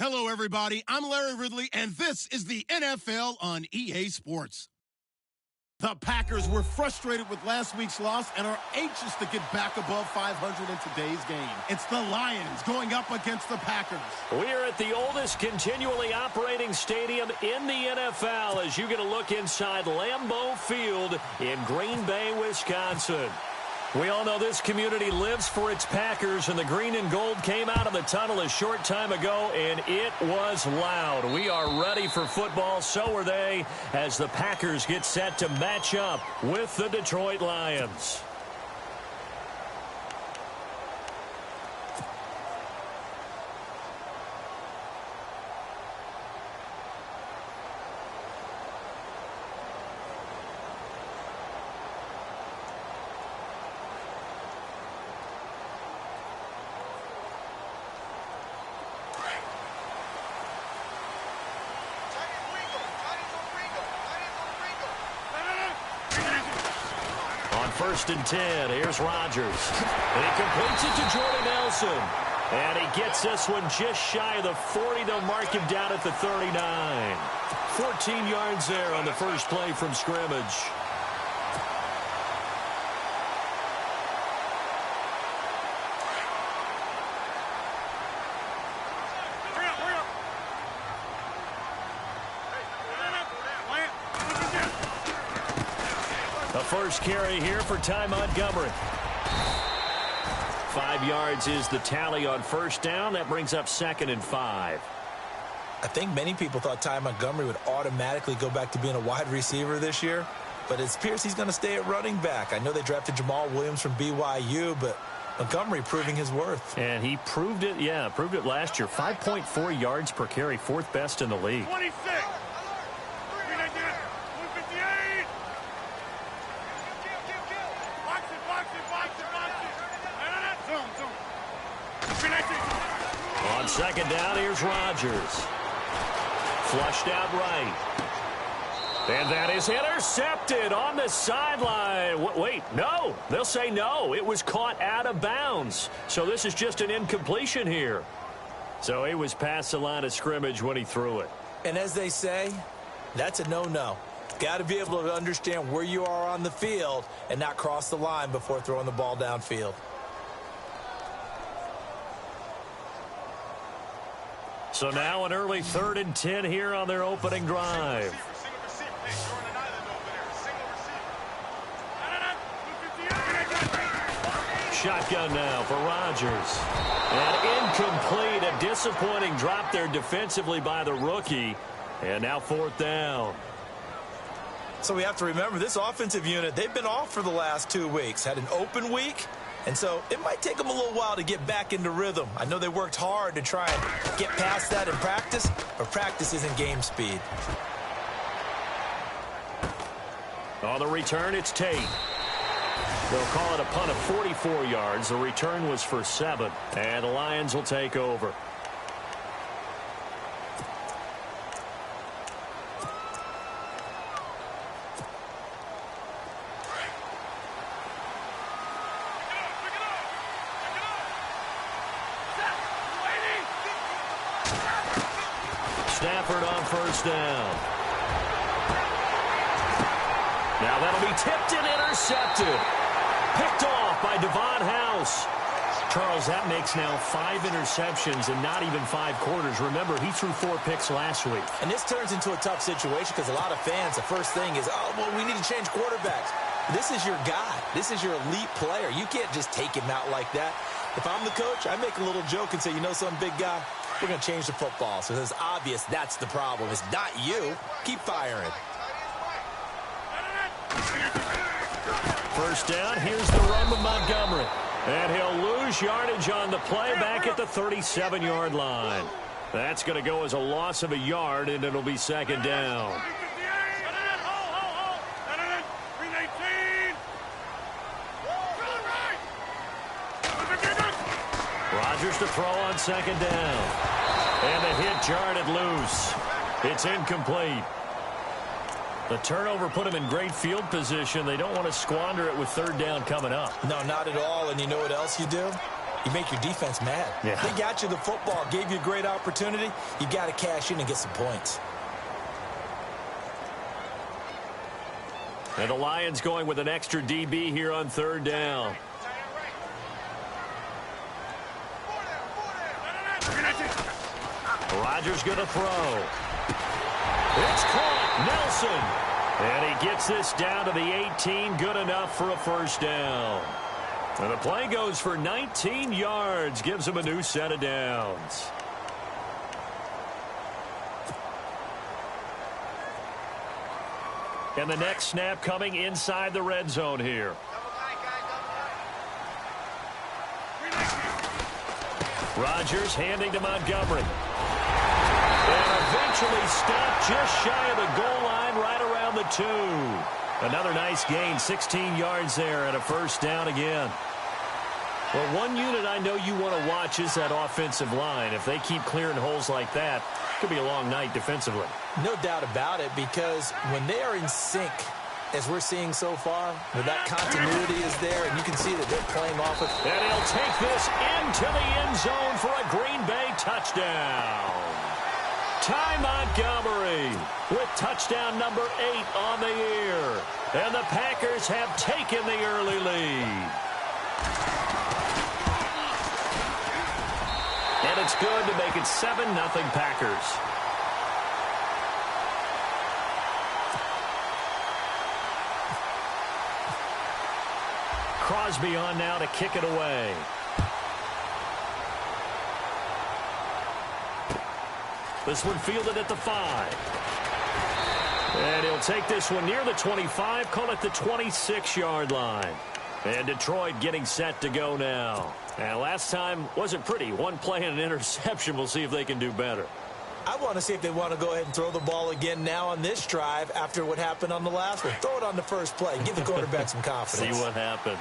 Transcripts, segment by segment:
Hello, everybody. I'm Larry Ridley, and this is the NFL on EA Sports. The Packers were frustrated with last week's loss and are anxious to get back above 500 in today's game. It's the Lions going up against the Packers. We're at the oldest continually operating stadium in the NFL as you get a look inside Lambeau Field in Green Bay, Wisconsin. We all know this community lives for its Packers, and the green and gold came out of the tunnel a short time ago, and it was loud. We are ready for football, so are they, as the Packers get set to match up with the Detroit Lions. First and 10, here's Rodgers. And he completes it to Jordy Nelson. And he gets this one just shy of the 40. They'll mark him down at the 39. 14 yards there on the first play from scrimmage. First carry here for Ty Montgomery. 5 yards is the tally on first down. That brings up 2nd and 5. I think many people thought Ty Montgomery would automatically go back to being a wide receiver this year, but it appears he's going to stay at running back. I know they drafted Jamal Williams from BYU, but Montgomery proving his worth. And he proved it, proved it last year. 5.4 yards per carry, 4th best in the league. 26. On second down, here's Rodgers. Flushed out right. And that is intercepted on the sideline. Wait, no. They'll say no. It was caught out of bounds. So this is just an incompletion here. So he was past the line of scrimmage when he threw it. And as they say, that's a no-no. Got to be able to understand where you are on the field and not cross the line before throwing the ball downfield. So now an early 3rd and 10 here on their opening drive. Shotgun now for Rodgers. And incomplete. A disappointing drop there defensively by the rookie. And now 4th down. So we have to remember this offensive unit, they've been off for the last 2 weeks. Had an open week. And so it might take them a little while to get back into rhythm. I know they worked hard to try and get past that in practice, but practice isn't game speed. On the return, it's Tate. They'll call it a punt of 44 yards. The return was for 7, and the Lions will take over. Stafford on first down. Now that'll be tipped and intercepted. Picked off by Devon House. Charles, that makes now 5 interceptions in not even 5 quarters. Remember, he threw 4 picks last week. And this turns into a tough situation because a lot of fans, the first thing is, oh, well, we need to change quarterbacks. This is your guy. This is your elite player. You can't just take him out like that. If I'm the coach, I make a little joke and say, you know something, big guy? We're going to change the football. So it's obvious that's the problem. It's not you. Keep firing. First down, here's the run with Montgomery. And he'll lose yardage on the play back at the 37-yard line. That's going to go as a loss of a yard, and it'll be 2nd down. Rodgers to throw on 2nd down. And the hit jarred it loose. It's incomplete. The turnover put him in great field position. They don't want to squander it with 3rd down coming up. No, not at all. And you know what else you do? You make your defense mad. Yeah. They got you the football, gave you a great opportunity. You got to cash in and get some points. And the Lions going with an extra DB here on third down. Rodgers going to throw. It's caught. Nelson. And he gets this down to the 18. Good enough for a first down. And the play goes for 19 yards. Gives him a new set of downs. And the next snap coming inside the red zone here. Rodgers handing to Montgomery. And eventually stopped just shy of the goal line right around the 2. Another nice gain, 16 yards there and a first down again. Well, one unit I know you want to watch is that offensive line. If they keep clearing holes like that, it could be a long night defensively. No doubt about it, because when they are in sync, as we're seeing so far, where that continuity is there, and you can see that they're playing off of. And he'll take this into the end zone for a Green Bay touchdown. Ty Montgomery with touchdown number 8 on the year. And the Packers have taken the early lead. And it's good to make it 7-0 Packers. Crosby on now to kick it away. This one fielded at the 5. And he'll take this one near the 25, call it the 26-yard line. And Detroit getting set to go now. And last time wasn't pretty. One play and an interception. We'll see if they can do better. I want to see if they want to go ahead and throw the ball again now on this drive after what happened on the last one. Throw it on the first play. Give the quarterback some confidence. See what happens.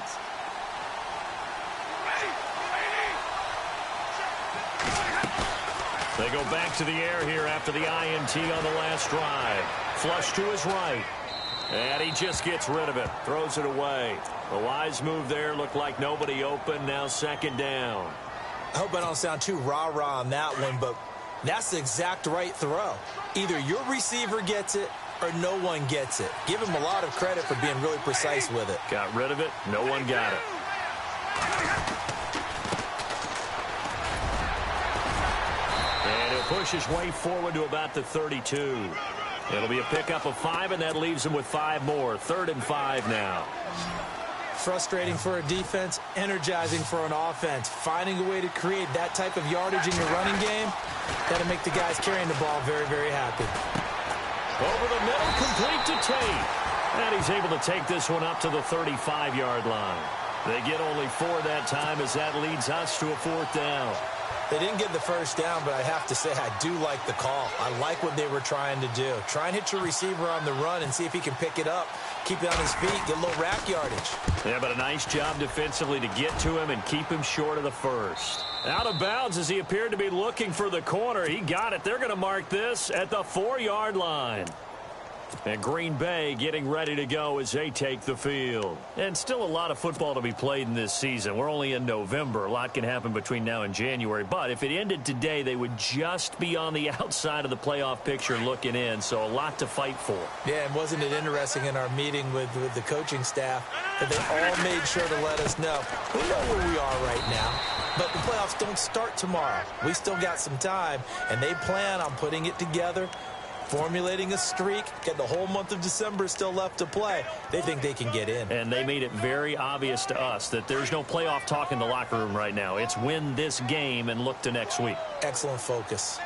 They go back to the air here after the INT on the last drive. Flush to his right. And he just gets rid of it. Throws it away. The wise move there. Looked like nobody open. Now second down. I hope I don't sound too rah-rah on that one, but that's the exact right throw. Either your receiver gets it or no one gets it. Give him a lot of credit for being really precise with it. Got rid of it. No one got it. And he'll push his way forward to about the 32. It'll be a pickup of 5, and that leaves him with 5 more. 3rd and 5 now. Frustrating for a defense, energizing for an offense. Finding a way to create that type of yardage in your running game, that'll make the guys carrying the ball very, very happy. Over the middle, complete to Tate. And he's able to take this one up to the 35-yard line. They get only 4 that time as that leads us to a 4th down. They didn't get the first down, but I have to say I do like the call. I like what they were trying to do. Try and hit your receiver on the run and see if he can pick it up. Keep it on his feet, get a little rack yardage. Yeah, but a nice job defensively to get to him and keep him short of the first. Out of bounds as he appeared to be looking for the corner. He got it. They're going to mark this at the 4-yard line. And Green Bay getting ready to go as they take the field. And still a lot of football to be played in this season. We're only in November. A lot can happen between now and January. But if it ended today, they would just be on the outside of the playoff picture looking in. So a lot to fight for. Yeah, and wasn't it interesting in our meeting with the coaching staff that they all made sure to let us know. We know where we are right now, but the playoffs don't start tomorrow. We still got some time, and they plan on putting it together, formulating a streak, get the whole month of December still left to play. They think they can get in. And they made it very obvious to us that there's no playoff talk in the locker room right now. It's win this game and look to next week. Excellent focus.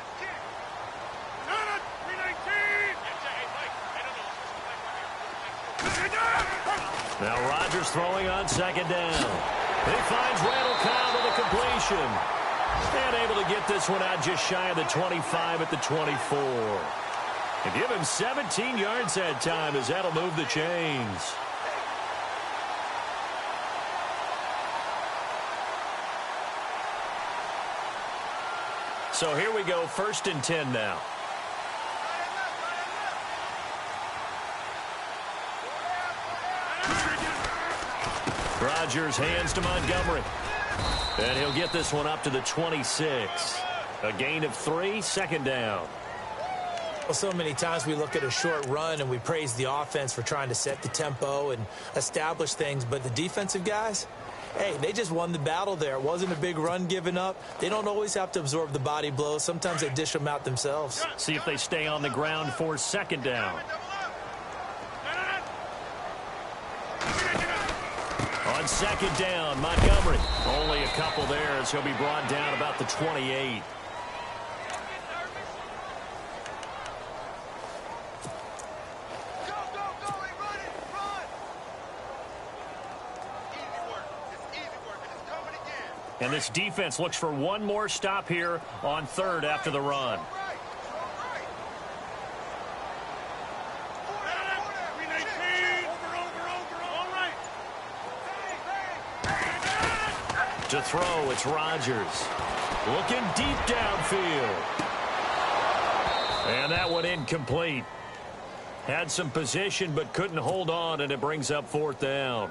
Now Rodgers throwing on second down. He finds Randall Cobb with a completion. And able to get this one out just shy of the 25 at the 24. And give him 17 yards that time as that'll move the chains. So here we go, 1st and 10 now. Rodgers hands to Montgomery. And he'll get this one up to the 26. A gain of 3, second down. Well, so many times we look at a short run and we praise the offense for trying to set the tempo and establish things, but the defensive guys, hey, they just won the battle there. It wasn't a big run given up. They don't always have to absorb the body blows. Sometimes they dish them out themselves. See if they stay on the ground for second down. On second down, Montgomery. Only a couple there as he'll be brought down about the 28. And this defense looks for one more stop here on third after the run. To throw, it's Rodgers. Looking deep downfield. And that one incomplete. Had some position but couldn't hold on, and it brings up fourth down.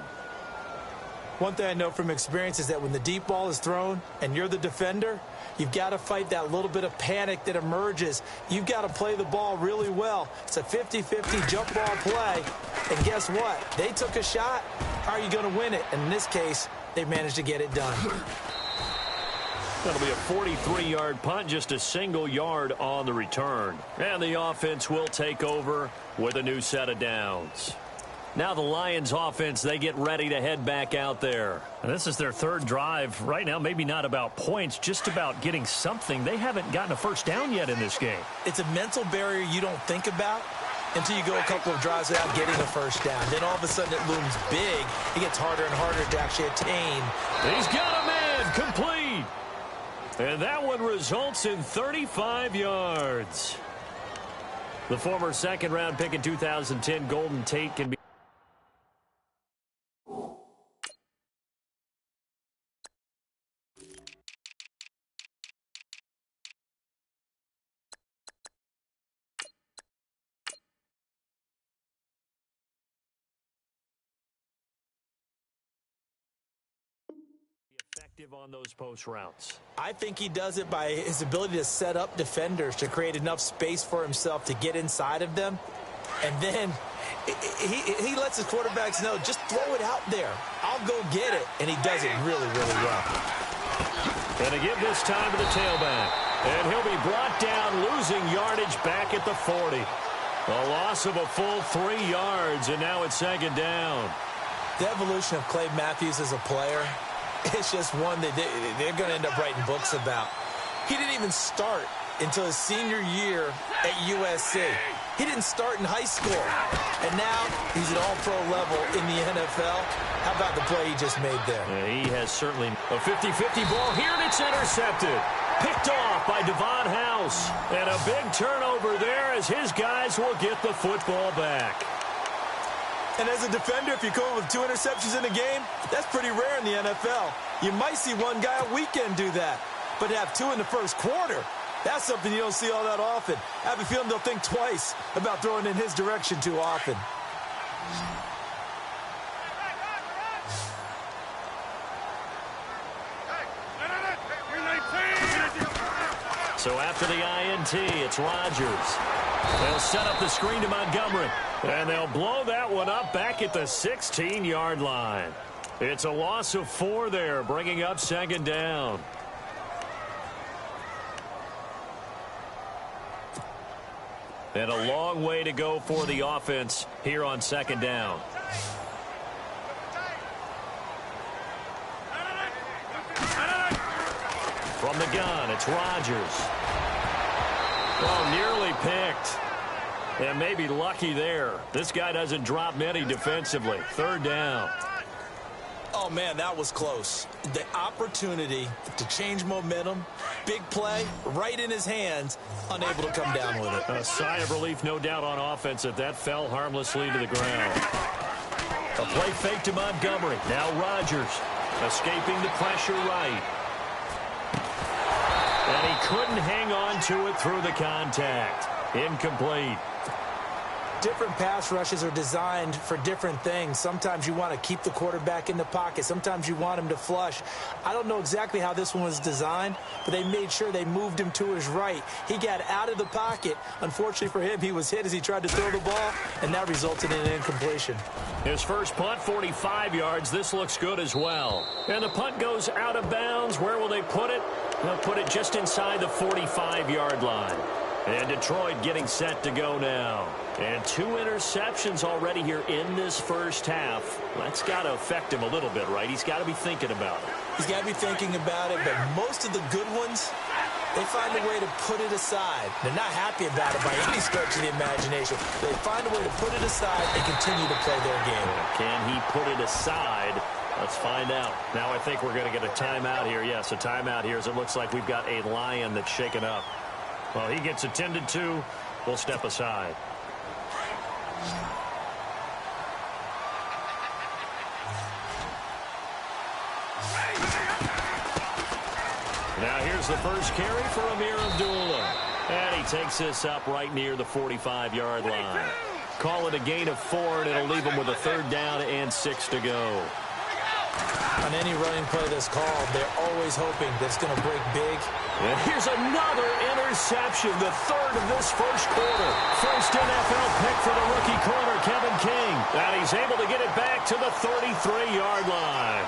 One thing I know from experience is that when the deep ball is thrown and you're the defender, you've got to fight that little bit of panic that emerges. You've got to play the ball really well. It's a 50-50 jump ball play. And guess what? They took a shot. How are you going to win it? And in this case, they managed to get it done. That'll be a 43-yard punt, just a single yard on the return. And the offense will take over with a new set of downs. Now the Lions offense, they get ready to head back out there. And this is their third drive. Right now, maybe not about points, just about getting something. They haven't gotten a first down yet in this game. It's a mental barrier you don't think about until you go a couple of drives without getting a first down. Then all of a sudden it looms big. It gets harder and harder to actually attain. He's got a man, complete. And that one results in 35 yards. The former second-round pick in 2010, Golden Tate, can be effective on those post routes. I think he does it by his ability to set up defenders to create enough space for himself to get inside of them. And then he lets his quarterbacks know, just throw it out there. I'll go get it. And he does it really, really well. And to give this time to the tailback. And he'll be brought down, losing yardage back at the 40. A loss of a full 3 yards, and now it's second down. The evolution of Clay Matthews as a player, it's just one that they're going to end up writing books about. He didn't even start until his senior year at USC. He didn't start in high school. And now he's at all-pro level in the NFL. How about the play he just made there? Yeah, he has certainly a 50-50 ball here, and it's intercepted. Picked off by Devon House. And a big turnover there as his guys will get the football back. And as a defender, if you come up with 2 interceptions in a game, that's pretty rare in the NFL. You might see one guy a weekend do that. But to have 2 in the first quarter, that's something you don't see all that often. I have a feeling they'll think twice about throwing in his direction too often. So after the INT, it's Rodgers. They'll set up the screen to Montgomery. And they'll blow that one up back at the 16-yard line. It's a loss of 4 there, bringing up second down. And a long way to go for the offense here on second down. From the gun, it's Rodgers. Oh, nearly picked. And maybe lucky there. This guy doesn't drop many defensively. Third down. Oh, man, that was close. The opportunity to change momentum, big play, right in his hands, unable to come down with it. A sigh of relief, no doubt, on offense that fell harmlessly to the ground. A play fake to Montgomery. Now Rodgers escaping the pressure right. And he couldn't hang on to it through the contact. Incomplete. different pass rushes are designed for different things. Sometimes you want to keep the quarterback in the pocket. Sometimes you want him to flush. I don't know exactly how this one was designed, but they made sure they moved him to his right. He got out of the pocket. Unfortunately for him, he was hit as he tried to throw the ball, and that resulted in an incompletion. His first punt, 45 yards. This looks good as well. And the punt goes out of bounds. Where will they put it? They'll put it just inside the 45-yard line. And Detroit getting set to go now. And 2 interceptions already here in this first half. That's got to affect him a little bit, right? He's got to be thinking about it. He's got to be thinking about it, but most of the good ones, they find a way to put it aside. They're not happy about it by any stretch of the imagination. They find a way to put it aside and continue to play their game. Can he put it aside? Let's find out. Now I think we're going to get a timeout here. Yes, a timeout here as it looks like we've got a Lion that's shaken up. Well, he gets attended to. We'll step aside. Now here's the first carry for Amir Abdullah. And he takes this up right near the 45-yard line. Call it a gain of 4, and it'll leave him with a 3rd down and 6 to go. On any running play that's called, they're always hoping that it's going to break big. And here's another interception, the 3rd of this first quarter. First NFL pick for the rookie corner, Kevin King. And he's able to get it back to the 33-yard line.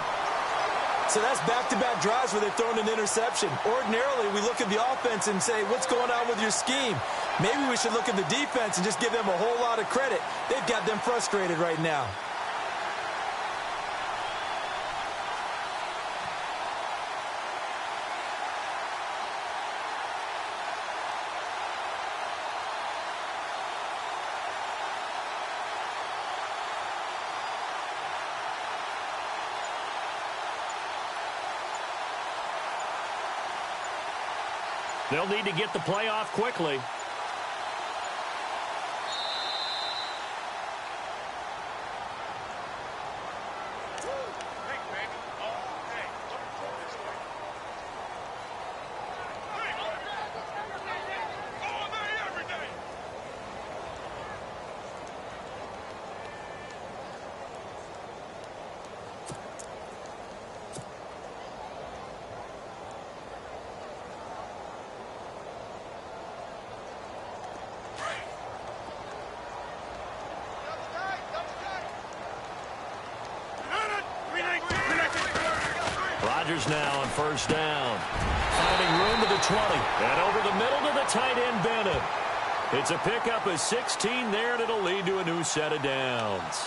So that's back-to-back drives where they've thrown an interception. Ordinarily, we look at the offense and say, what's going on with your scheme? Maybe we should look at the defense and just give them a whole lot of credit. They've got them frustrated right now. They'll need to get the play off quickly. Rodgers now on first down. Finding room to the 20. And over the middle to the tight end, Bennett. It's a pickup of 16 there, and it'll lead to a new set of downs.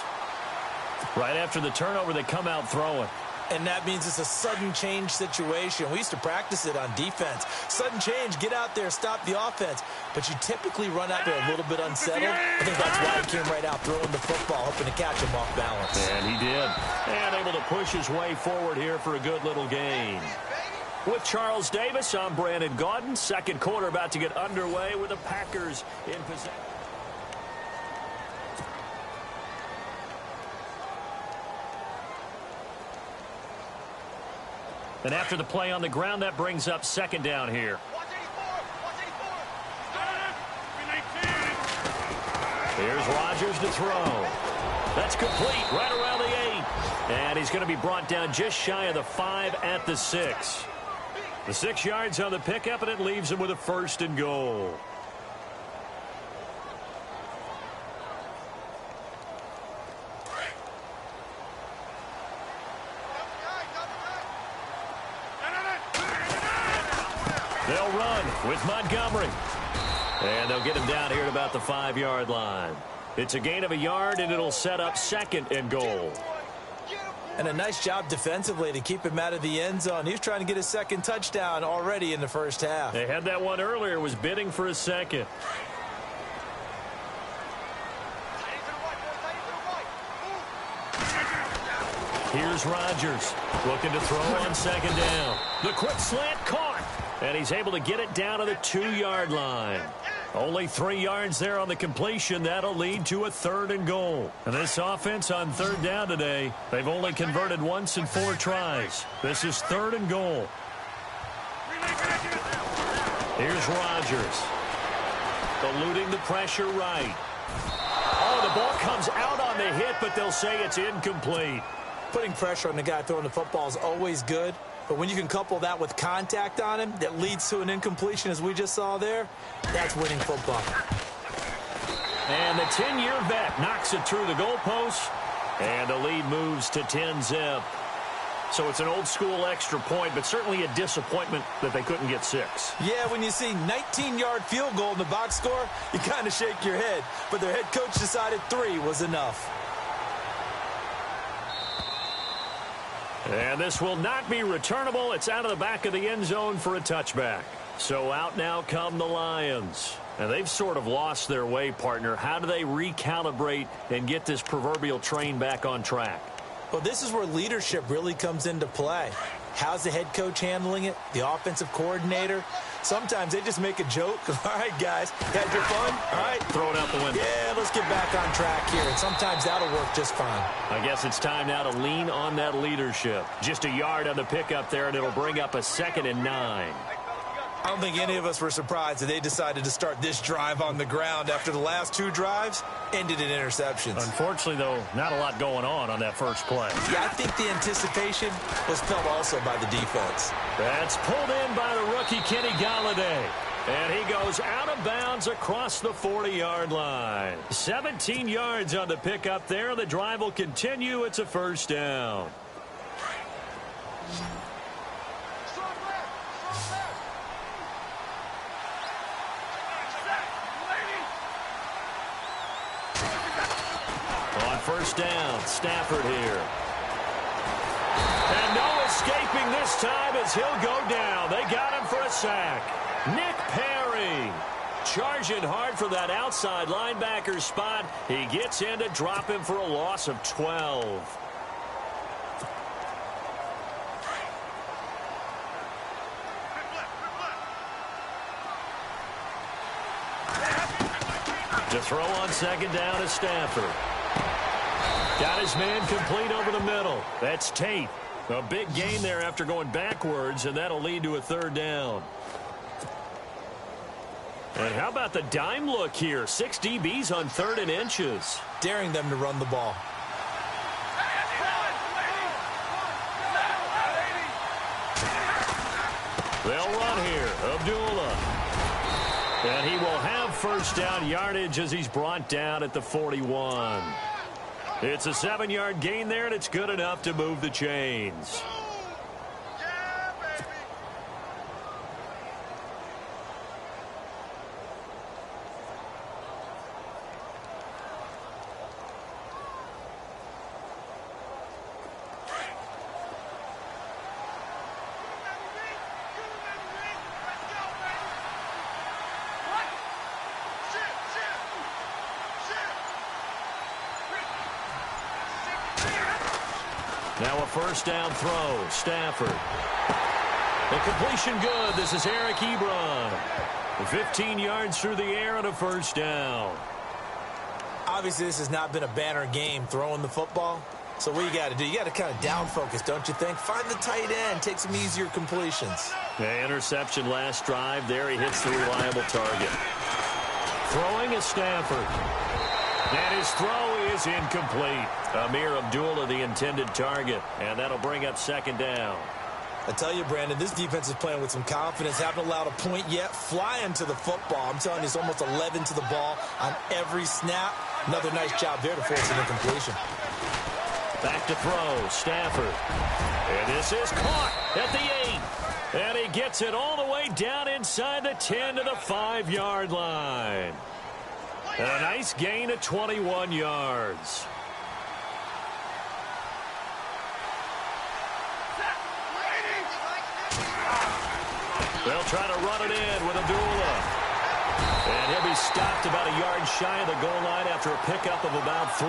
Right after the turnover, they come out throwing. And that means it's a sudden change situation. We used to practice it on defense. Sudden change, get out there, stop the offense. But you typically run out there a little bit unsettled. I think that's why he came right out throwing the football, hoping to catch him off balance. And he did. And able to push his way forward here for a good little gain. With Charles Davis, I'm Brandon Gaudin. Second quarter about to get underway with the Packers in possession. And after the play on the ground, that brings up second down here. Here's Rodgers to throw. That's complete right around the 8. And he's going to be brought down just shy of the 5 at the 6. The 6 yards on the pickup, and it leaves him with a 1st and goal. They'll run with Montgomery. And they'll get him down here at about the 5-yard line. It's a gain of a yard, and it'll set up 2nd and goal. And a nice job defensively to keep him out of the end zone. He was trying to get his 2nd touchdown already in the first half. They had that one earlier, was bidding for a 2nd. Here's Rodgers looking to throw on 2nd down. The quick slant caught. And he's able to get it down to the 2-yard line. Only 3 yards there on the completion. That'll lead to a 3rd and goal. And this offense on 3rd down today, they've only converted once in 4 tries. This is 3rd and goal. Here's Rodgers. Eluding the pressure right. the ball comes out on the hit, but they'll say it's incomplete. Putting pressure on the guy throwing the football is always good, but when you can couple that with contact on him that leads to an incompletion, as we just saw there, that's winning football. And the 10-year vet knocks it through the goalpost, and the lead moves to 10-zip. So it's an old-school extra point, but certainly a disappointment that they couldn't get 6. Yeah, when you see 19-yard field goal in the box score, you kind of shake your head. But their head coach decided 3 was enough. And this will not be returnable. It's out of the back of the end zone for a touchback. So out now come the Lions. And they've sort of lost their way, partner. How do they recalibrate and get this proverbial train back on track? Well, this is where leadership really comes into play. How's the head coach handling it? The offensive coordinator? Sometimes they just make a joke. All right, guys, had your fun? All right. Throw it out the window. Yeah, let's get back on track here. And sometimes that'll work just fine. I guess it's time now to lean on that leadership. Just a yard on the pickup there, and it'll bring up a 2nd and 9. I don't think any of us were surprised that they decided to start this drive on the ground after the last 2 drives ended in interceptions. Unfortunately, though, not a lot going on that first play. Yeah, I think the anticipation was felt also by the defense. That's pulled in by the rookie Kenny Galladay. And he goes out of bounds across the 40-yard line. 17 yards on the pickup there. The drive will continue. It's a first down. First down, Stafford here. And no escaping this time as he'll go down. They got him for a sack. Nick Perry charging hard for that outside linebacker spot. He gets in to drop him for a loss of 12. To throw on second down is Stafford. Got his man complete over the middle. That's Tate. A big gain there after going backwards, and that'll lead to a 3rd down. And how about the dime look here? 6 DBs on 3rd and inches. Daring them to run the ball. They'll run here. Abdullah. And he will have first down yardage as he's brought down at the 41. It's a 7-yard gain there, and it's good enough to move the chains. Now a first down throw. Stafford. The completion good. This is Eric Ebron. 15 yards through the air and a first down. Obviously, this has not been a banner game throwing the football. So what you got to do, you got to kind of down focus, don't you think? Find the tight end. Take some easier completions. The interception last drive. There he hits the reliable target. Throwing is Stafford. And his throw is incomplete. Amir Abdullah, the intended target. And that'll bring up second down. I tell you, Brandon, this defense is playing with some confidence. Haven't allowed a point yet. Flying to the football. I'm telling you, it's almost 11 to the ball on every snap. Another nice job there to force an incompletion. Back to throw. Stafford. And this is caught at the 8. And he gets it all the way down inside the 10 to the 5-yard line. And a nice gain of 21 yards. They'll try to run it in with Abdullah. And he'll be stopped about a yard shy of the goal line after a pickup of about 3.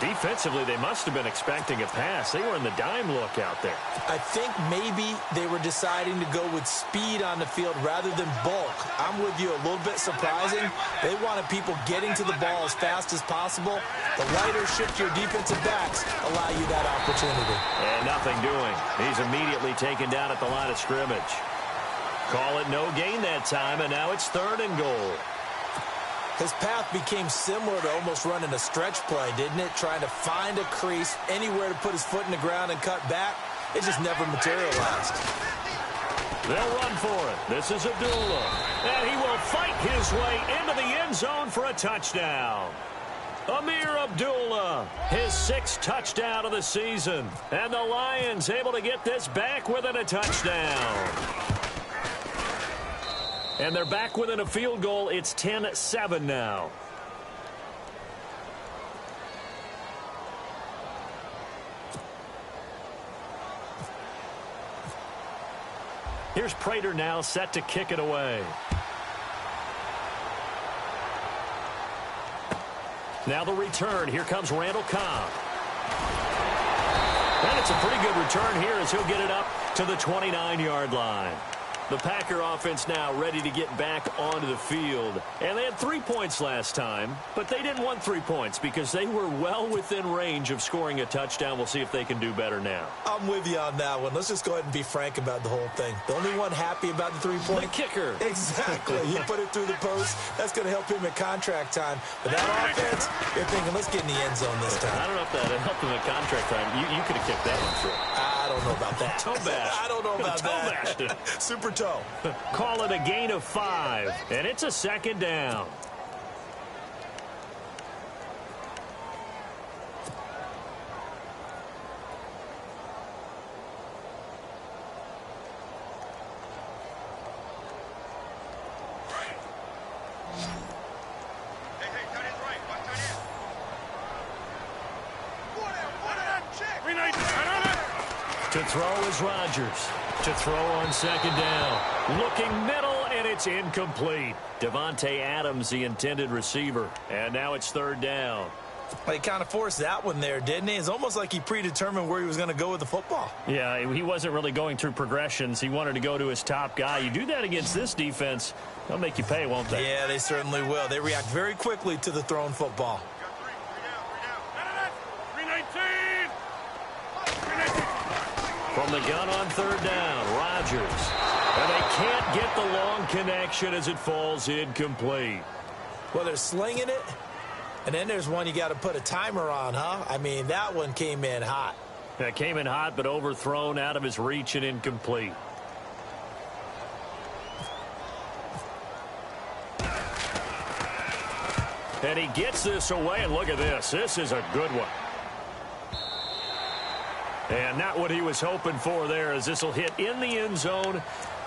Defensively, they must have been expecting a pass. They were in the dime look out there. I think maybe they were deciding to go with speed on the field rather than bulk. I'm with you, a little bit surprising. They wanted people getting to the ball as fast as possible. The lighter shift your defensive backs allow you that opportunity. And nothing doing. He's immediately taken down at the line of scrimmage. Call it no gain that time, and now it's 3rd and goal. His path became similar to almost running a stretch play, didn't it? Trying to find a crease, anywhere to put his foot in the ground and cut back. It just never materialized. They'll run for it. This is Abdullah. And he will fight his way into the end zone for a touchdown. Amir Abdullah, his 6th touchdown of the season. And the Lions able to get this back within a touchdown. And they're back within a field goal. It's 10-7 now. Here's Prater now set to kick it away. Now the return. Here comes Randall Cobb. And it's a pretty good return here as he'll get it up to the 29-yard line. The Packer offense now ready to get back onto the field. And they had 3 points last time, but they didn't want 3 points because they were well within range of scoring a touchdown. We'll see if they can do better now. I'm with you on that one. Let's just go ahead and be frank about the whole thing. The only one happy about the 3-point? The kicker. Exactly. He put it through the post. That's going to help him at contract time. But that offense, you're thinking, let's get in the end zone this time. I don't know if that helped him at contract time. You could have kicked that one through. I don't know about that. Toe bash. I don't know about that. Toe bash. Super toe. Call it a gain of 5, and it's a 2nd down. To throw is Rodgers. To throw on 2nd down. Looking middle, and it's incomplete. Devontae Adams, the intended receiver. And now it's 3rd down. Well, he kind of forced that one there, didn't he? It's almost like he predetermined where he was going to go with the football. Yeah, he wasn't really going through progressions. He wanted to go to his top guy. You do that against this defense, they'll make you pay, won't they? Yeah, they certainly will. They react very quickly to the thrown football. From the gun on 3rd down, Rodgers. And they can't get the long connection as it falls incomplete. Well, they're slinging it, and then there's one you got to put a timer on, huh? I mean, that one came in hot. That came in hot, but overthrown, out of his reach, and incomplete. And he gets this away, and look at this. This is a good one. And not what he was hoping for there, as this will hit in the end zone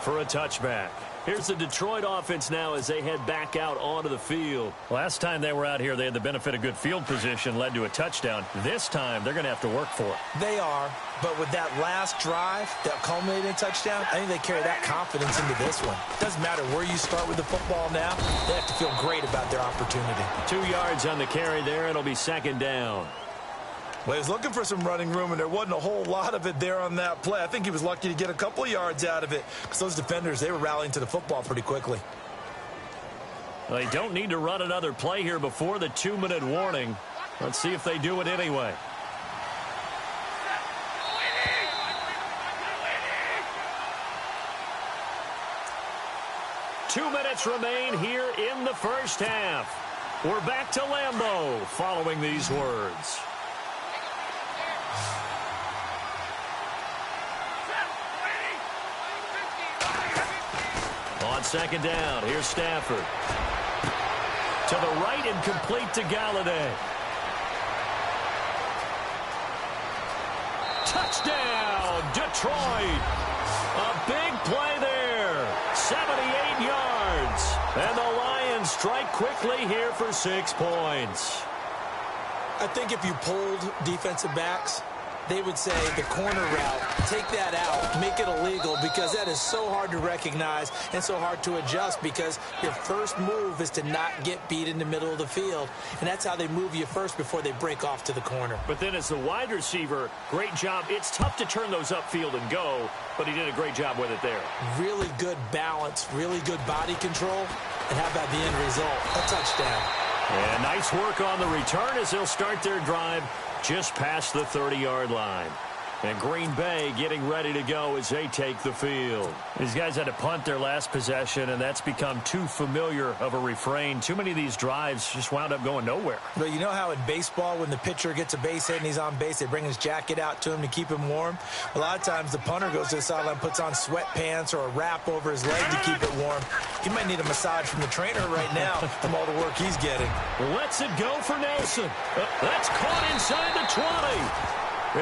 for a touchback. Here's the Detroit offense now as they head back out onto the field. Last time they were out here, they had the benefit of good field position, led to a touchdown. This time, they're going to have to work for it. They are, but with that last drive that culminated in a touchdown, I think they carry that confidence into this one. Doesn't matter where you start with the football now, they have to feel great about their opportunity. 2 yards on the carry there. It'll be 2nd down. Well, he was looking for some running room, and there wasn't a whole lot of it there on that play. I think he was lucky to get a couple of yards out of it because those defenders, they were rallying to the football pretty quickly. They don't need to run another play here before the 2-minute warning. Let's see if they do it anyway. Two minutes remain here in the first half. We're back to Lambeau following these words. On 2nd down, here's Stafford. To the right and complete to Galladay. Touchdown, Detroit. A big play there. 78 yards. And the Lions strike quickly here for 6 points. I think if you polled defensive backs, they would say the corner route, take that out, make it illegal, because that is so hard to recognize and so hard to adjust, because your first move is to not get beat in the middle of the field. And that's how they move you first before they break off to the corner. But then as the wide receiver, great job. It's tough to turn those upfield and go, but he did a great job with it there. Really good balance, really good body control. And how about the end result? A touchdown. And nice work on the return as they'll start their drive just past the 30-yard line. And Green Bay getting ready to go as they take the field. These guys had to punt their last possession, and that's become too familiar of a refrain. Too many of these drives just wound up going nowhere. But you know how in baseball, when the pitcher gets a base hit and he's on base, they bring his jacket out to him to keep him warm? A lot of times the punter goes to the sideline, puts on sweatpants or a wrap over his leg to keep it warm. He might need a massage from the trainer right now from all the work he's getting. Lets it go for Nelson. That's caught inside the 20.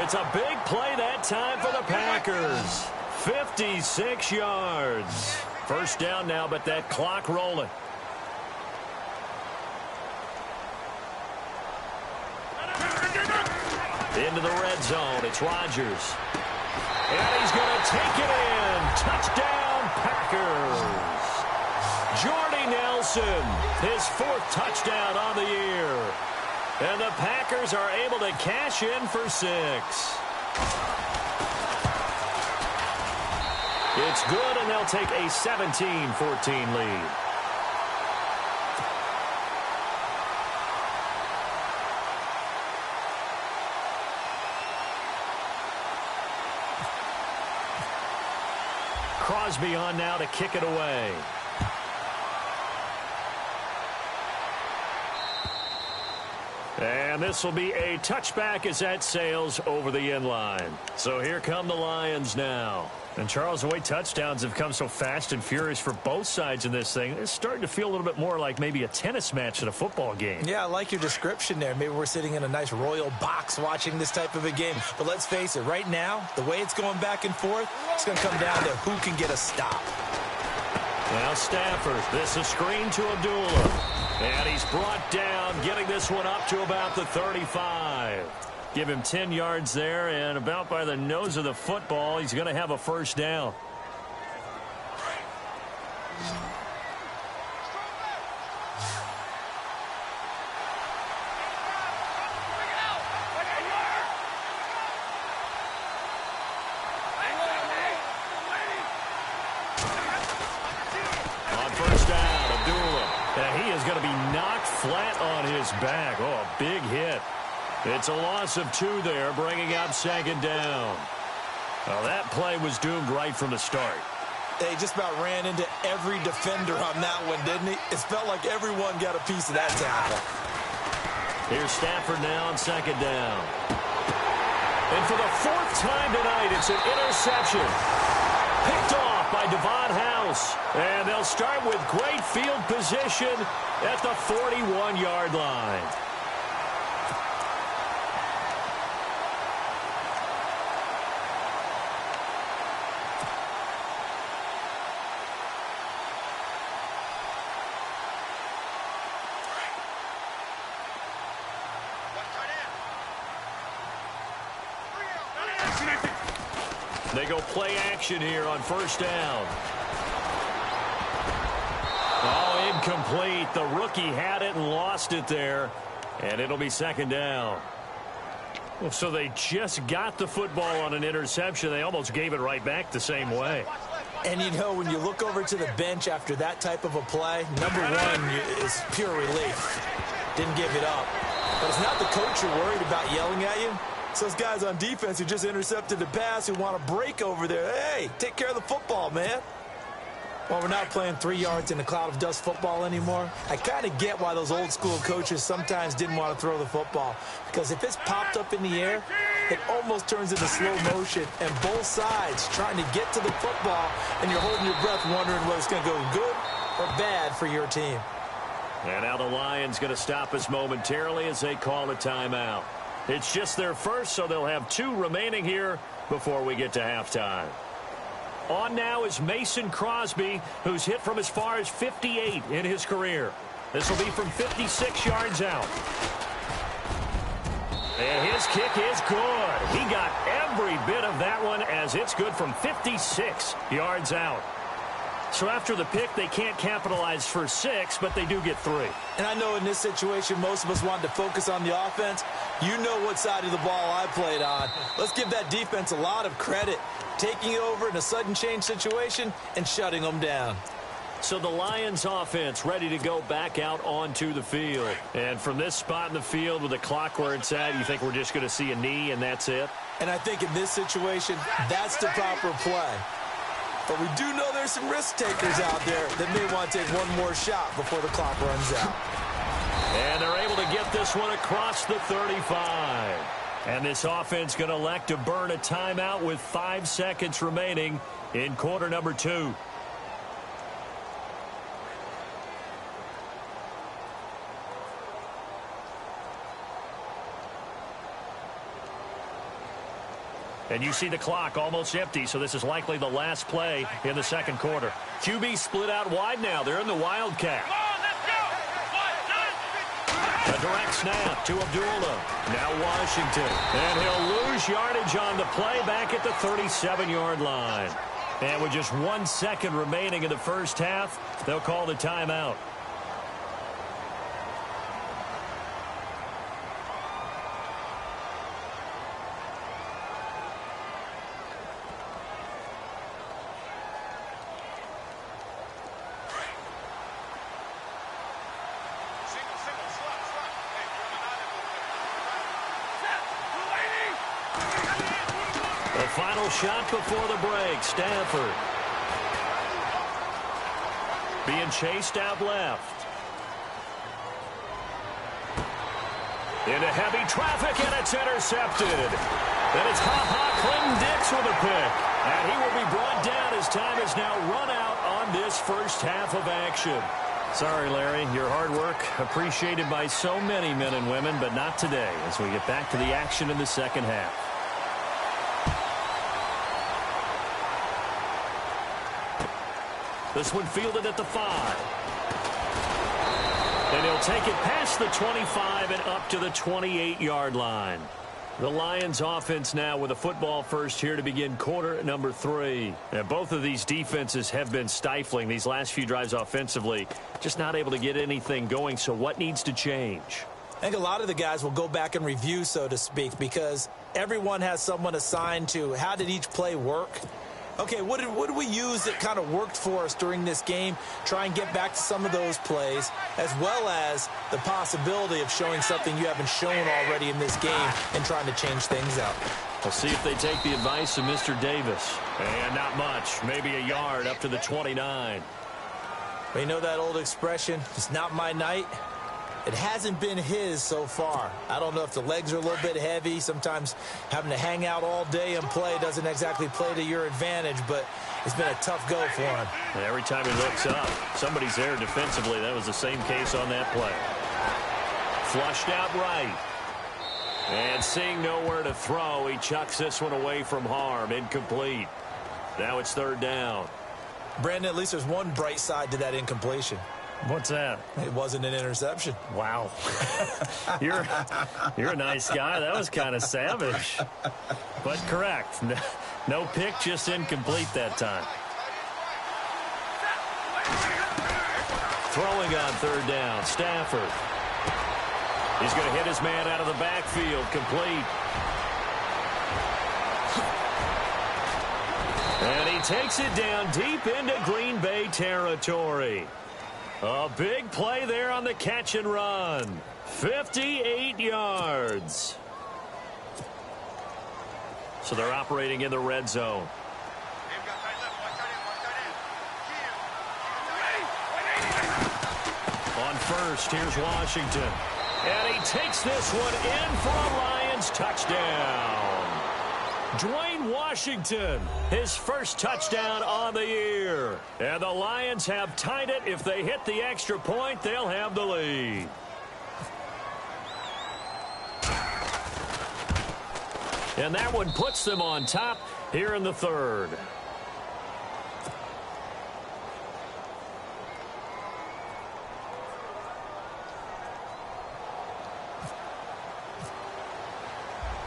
It's a big play that time for the Packers. 56 yards. First down now, but that clock rolling. Into the red zone. It's Rodgers. And he's going to take it in. Touchdown, Packers. Jordy Nelson, his 4th touchdown on the year. And the Packers are able to cash in for 6. It's good, and they'll take a 17-14 lead. Crosby on now to kick it away. And this will be a touchback as that sails over the end line. So here come the Lions now. And Charles, the way touchdowns have come so fast and furious for both sides in this thing, it's starting to feel a little bit more like maybe a tennis match at a football game. Yeah, I like your description there. Maybe we're sitting in a nice royal box watching this type of a game. But let's face it, right now, the way it's going back and forth, it's going to come down to who can get a stop. Now Stafford, this is screen to Abdullah. And he's brought down, getting this one up to about the 35. Give him 10 yards there, and about by the nose of the football, he's going to have a first down. On first down, Abdullah. And he is going to be knocked flat on his back. Oh, a big hit. It's a loss of 2 there, bringing up second down. Well, that play was doomed right from the start. They just about ran into every defender on that one, didn't he? It felt like everyone got a piece of that tackle. Here's Stafford now on second down. And for the 4th time tonight, it's an interception. Picked off by Devon House. And they'll start with great field position at the 41-yard line. They go play action here on first down. Oh, incomplete. The rookie had it and lost it there. And it'll be second down. Well, so they just got the football on an interception. They almost gave it right back the same way. And, you know, when you look over to the bench after that type of a play, number one is pure relief. Didn't give it up. But it's not the coach you're worried about yelling at you. It's those guys on defense who just intercepted the pass who want to break over there. Hey, take care of the football, man. Well, we're not playing 3 yards in a cloud of dust football anymore. I kind of get why those old school coaches sometimes didn't want to throw the football. Because if it's popped up in the air, it almost turns into slow motion. And both sides trying to get to the football, and you're holding your breath wondering whether it's going to go good or bad for your team. And now the Lions going to stop us momentarily as they call a timeout. It's just their first, so they'll have 2 remaining here before we get to halftime. On now is Mason Crosby, who's hit from as far as 58 in his career. This will be from 56 yards out. And his kick is good. He got every bit of that one as it's good from 56 yards out. So after the pick, they can't capitalize for 6, but they do get 3. And I know in this situation, most of us wanted to focus on the offense. You know what side of the ball I played on. Let's give that defense a lot of credit, taking over in a sudden change situation and shutting them down. So the Lions offense ready to go back out onto the field. And from this spot in the field with the clock where it's at, you think we're just going to see a knee and that's it? And I think in this situation, that's the proper play. But we do know there's some risk takers out there that may want to take one more shot before the clock runs out. And they're able to get this one across the 35. And this offense going to elect to burn a timeout with 5 seconds remaining in quarter number 2. And you see the clock almost empty, so this is likely the last play in the second quarter. QB split out wide now. They're in the Wildcat. A direct snap to Abdullah. Now Washington. And he'll lose yardage on the play back at the 37-yard line. And with just 1 second remaining in the first half, they'll call the timeout. Final shot before the break. Stafford being chased out left. Into heavy traffic, and it's intercepted. Then it's Clinton Dix with a pick. And he will be brought down as time is now run out on this first half of action. Sorry, Larry. Your hard work appreciated by so many men and women, but not today as we get back to the action in the second half. This one fielded at the 5. And he'll take it past the 25 and up to the 28-yard line. The Lions offense now with a football first here to begin quarter number 3. And both of these defenses have been stifling these last few drives offensively. Just not able to get anything going, so what needs to change? I think a lot of the guys will go back and review, so to speak, because everyone has someone assigned to how did each play work. Okay, what did we use that kind of worked for us during this game? Try and get back to some of those plays, as well as the possibility of showing something you haven't shown already in this game and trying to change things out. We'll see if they take the advice of Mr. Davis. And not much, maybe a yard up to the 29. But you know that old expression, it's not my night? It hasn't been his so far. I don't know if the legs are a little bit heavy. Sometimes having to hang out all day and play doesn't exactly play to your advantage, but it's been a tough go for him. And every time he looks up, somebody's there defensively. That was the same case on that play. Flushed out right. And seeing nowhere to throw, he chucks this one away from harm. Incomplete. Now it's third down. Brandon, at least there's one bright side to that incompletion. What's that? It wasn't an interception. Wow. You're a nice guy. That was kind of savage. But correct. No pick, just incomplete that time. Throwing on third down. Stafford. He's going to hit his man out of the backfield. Complete. And he takes it down deep into Green Bay territory. A big play there on the catch and run. 58 yards. So they're operating in the red zone. On first, here's Washington. And he takes this one in for a Lions touchdown. Dwayne Washington, his first touchdown on the year. And the Lions have tied it. If they hit the extra point, they'll have the lead. And that one puts them on top here in the third.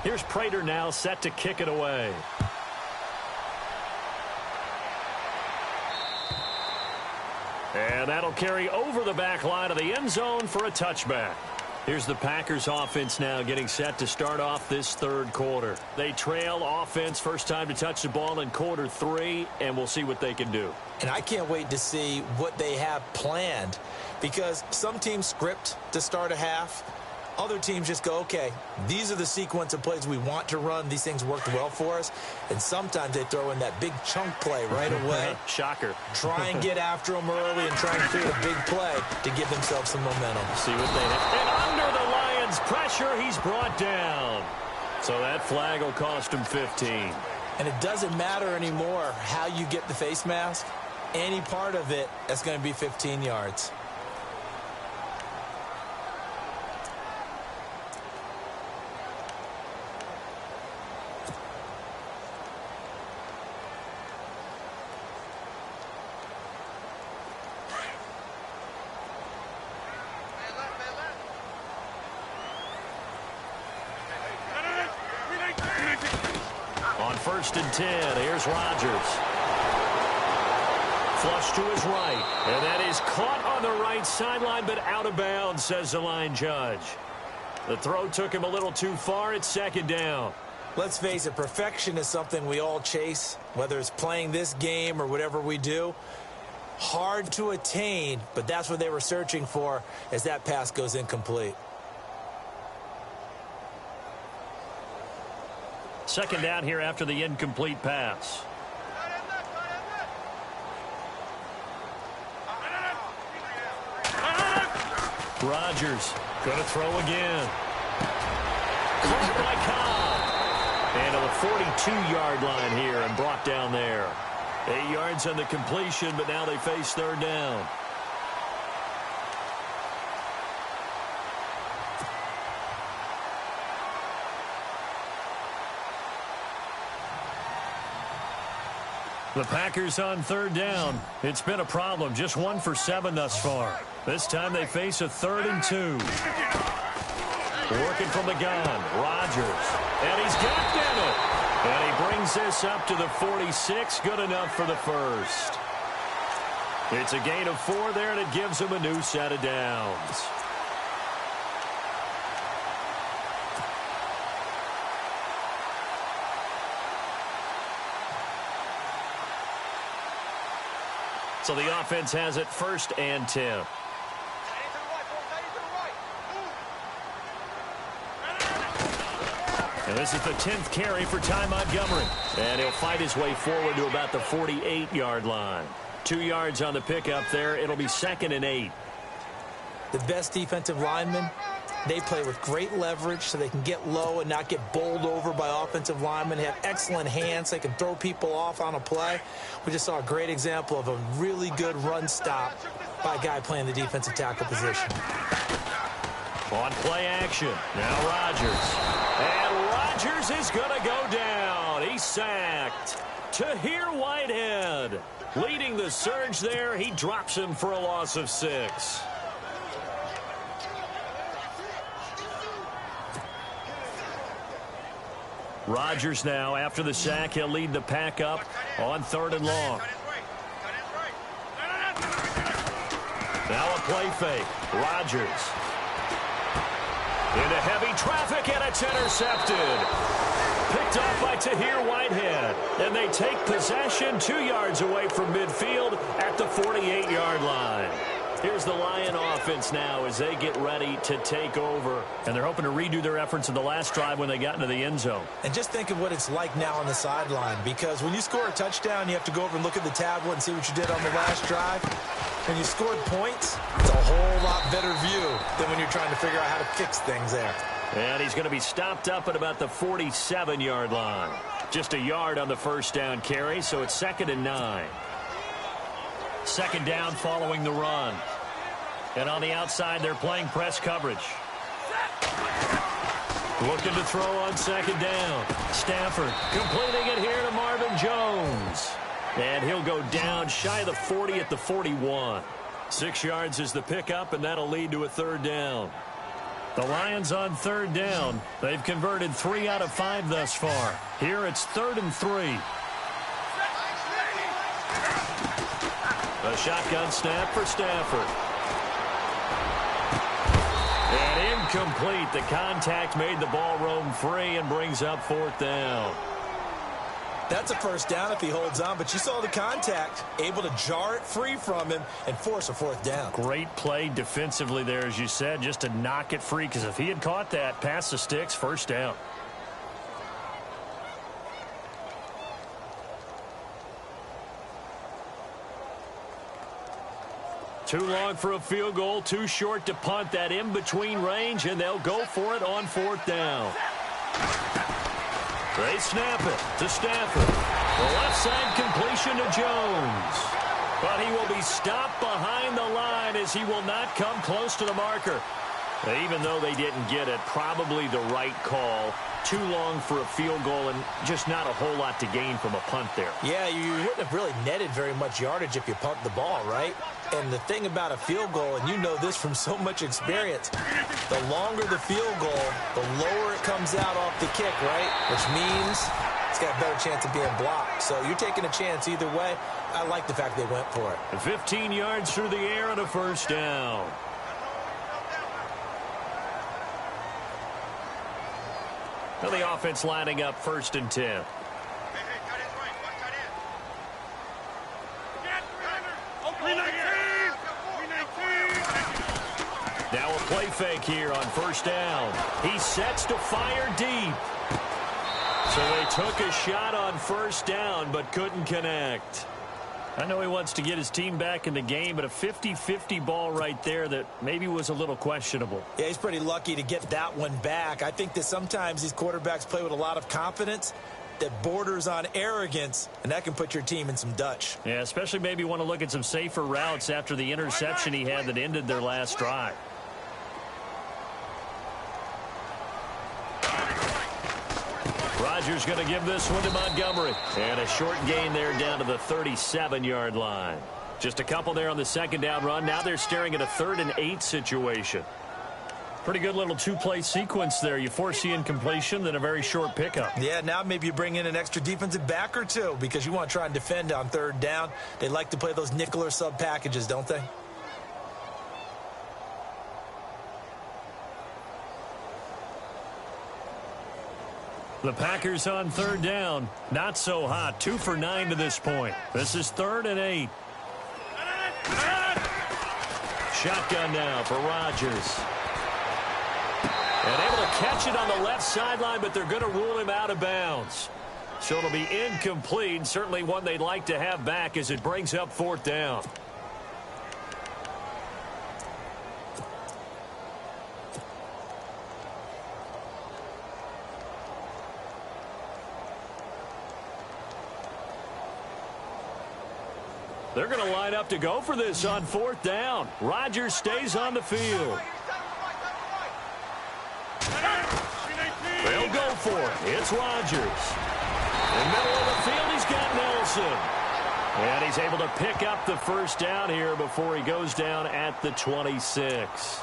Here's Prater now set to kick it away. And that'll carry over the back line of the end zone for a touchback. Here's the Packers offense now getting set to start off this third quarter. They trail offense, first time to touch the ball in quarter 3, and we'll see what they can do. And I can't wait to see what they have planned, because some teams script to start a half. Other teams just go, okay, these are the sequence of plays we want to run. These things worked well for us. And sometimes they throw in that big chunk play right away. Shocker. Try and get after them early and try and create a big play to give themselves some momentum. See what they have. And under the Lions' pressure, he's brought down. So that flag will cost him 15. And it doesn't matter anymore how you get the face mask. Any part of it, that's going to be 15 yards. On 1st and 10, here's Rodgers. Flush to his right. And that is caught on the right sideline, but out of bounds, says the line judge. The throw took him a little too far. It's 2nd down. Let's face it, perfection is something we all chase, whether it's playing this game or whatever we do. Hard to attain, but that's what they were searching for as that pass goes incomplete. 2nd down here after the incomplete pass. Rodgers going to throw again. Caught by Cobb. And to the 42-yard line here and brought down there. 8 yards on the completion, but now they face 3rd down. The Packers on 3rd down. It's been a problem. Just 1 for 7 thus far. This time they face a 3rd and 2. Working from the gun. Rodgers. And he's got Bennett. And he brings this up to the 46. Good enough for the first. It's a gain of 4 there, and it gives him a new set of downs. So the offense has it 1st and 10. And this is the 10th carry for Ty Montgomery. And he'll fight his way forward to about the 48-yard line. 2 yards on the pickup there. It'll be 2nd and 8. The best defensive linemen, they play with great leverage so they can get low and not get bowled over by offensive linemen. They have excellent hands. They can throw people off on a play. We just saw a great example of a really good run stop by a guy playing the defensive tackle position. On play action, now Rodgers. And Rodgers is going to go down. He's sacked. Tahir Whitehead leading the surge there. He drops him for a loss of 6. Rodgers now, after the sack, he'll lead the pack up on 3rd and long. Now a play fake. Rodgers. Into heavy traffic, and it's intercepted. Picked off by Tahir Whitehead. And they take possession 2 yards away from midfield at the 48-yard line. Here's the Lion offense now as they get ready to take over. And they're hoping to redo their efforts in the last drive when they got into the end zone. And just think of what it's like now on the sideline, because when you score a touchdown, you have to go over and look at the tablet and see what you did on the last drive. When you scored points, it's a whole lot better view than when you're trying to figure out how to fix things there. And he's going to be stopped up at about the 47-yard line. Just a yard on the first down carry, so it's 2nd and 9. 2nd down following the run. And on the outside, they're playing press coverage. Looking to throw on 2nd down. Stafford completing it here to Marvin Jones. And he'll go down shy of the 40 at the 41. 6 yards is the pickup, and that'll lead to a 3rd down. The Lions on 3rd down. They've converted 3 out of 5 thus far. Here it's 3rd and 3. A shotgun snap for Stafford. And incomplete. The contact made the ball roam free and brings up 4th down. That's a first down if he holds on, but you saw the contact, able to jar it free from him and force a 4th down. Great play defensively there, as you said, just to knock it free, because if he had caught that, past the sticks, 1st down. Too long for a field goal, too short to punt. That in-between range, and they'll go for it on 4th down. They snap it to Stafford. The left side completion to Jones. But he will be stopped behind the line as he will not come close to the marker. Even though they didn't get it, probably the right call. Too long for a field goal and just not a whole lot to gain from a punt there. Yeah, you wouldn't have really netted very much yardage if you pumped the ball, right? And the thing about a field goal, and you know this from so much experience, the longer the field goal, the lower it comes out off the kick, right? Which means it's got a better chance of being blocked. So you're taking a chance either way. I like the fact they went for it. 15 yards through the air and a 1st down. Now the offense lining up 1st and 10. Now a play fake here on 1st down. He sets to fire deep. So they took a shot on 1st down but couldn't connect. I know he wants to get his team back in the game, but a 50-50 ball right there that maybe was a little questionable. Yeah, he's pretty lucky to get that one back. I think that sometimes these quarterbacks play with a lot of confidence that borders on arrogance, and that can put your team in some Dutch. Yeah, especially maybe want to look at some safer routes after the interception he had that ended their last drive. Rodgers going to give this one to Montgomery. And a short gain there down to the 37-yard line. Just a couple there on the 2nd down run. Now they're staring at a 3rd and 8 situation. Pretty good little 2-play sequence there. You force the incompletion, then a very short pickup. Yeah, now maybe you bring in an extra defensive back or two because you want to try and defend on 3rd down. They like to play those nickel or sub packages, don't they? The Packers on 3rd down. Not so hot. 2 for 9 to this point. This is 3rd and 8. Shotgun now for Rodgers. And able to catch it on the left sideline, but they're going to rule him out of bounds. So it'll be incomplete. Certainly one they'd like to have back as it brings up 4th down. They're going to line up to go for this on 4th down. Rodgers stays on the field. They'll go for it. It's Rodgers. In the middle of the field, he's got Nelson. And he's able to pick up the 1st down here before he goes down at the 26.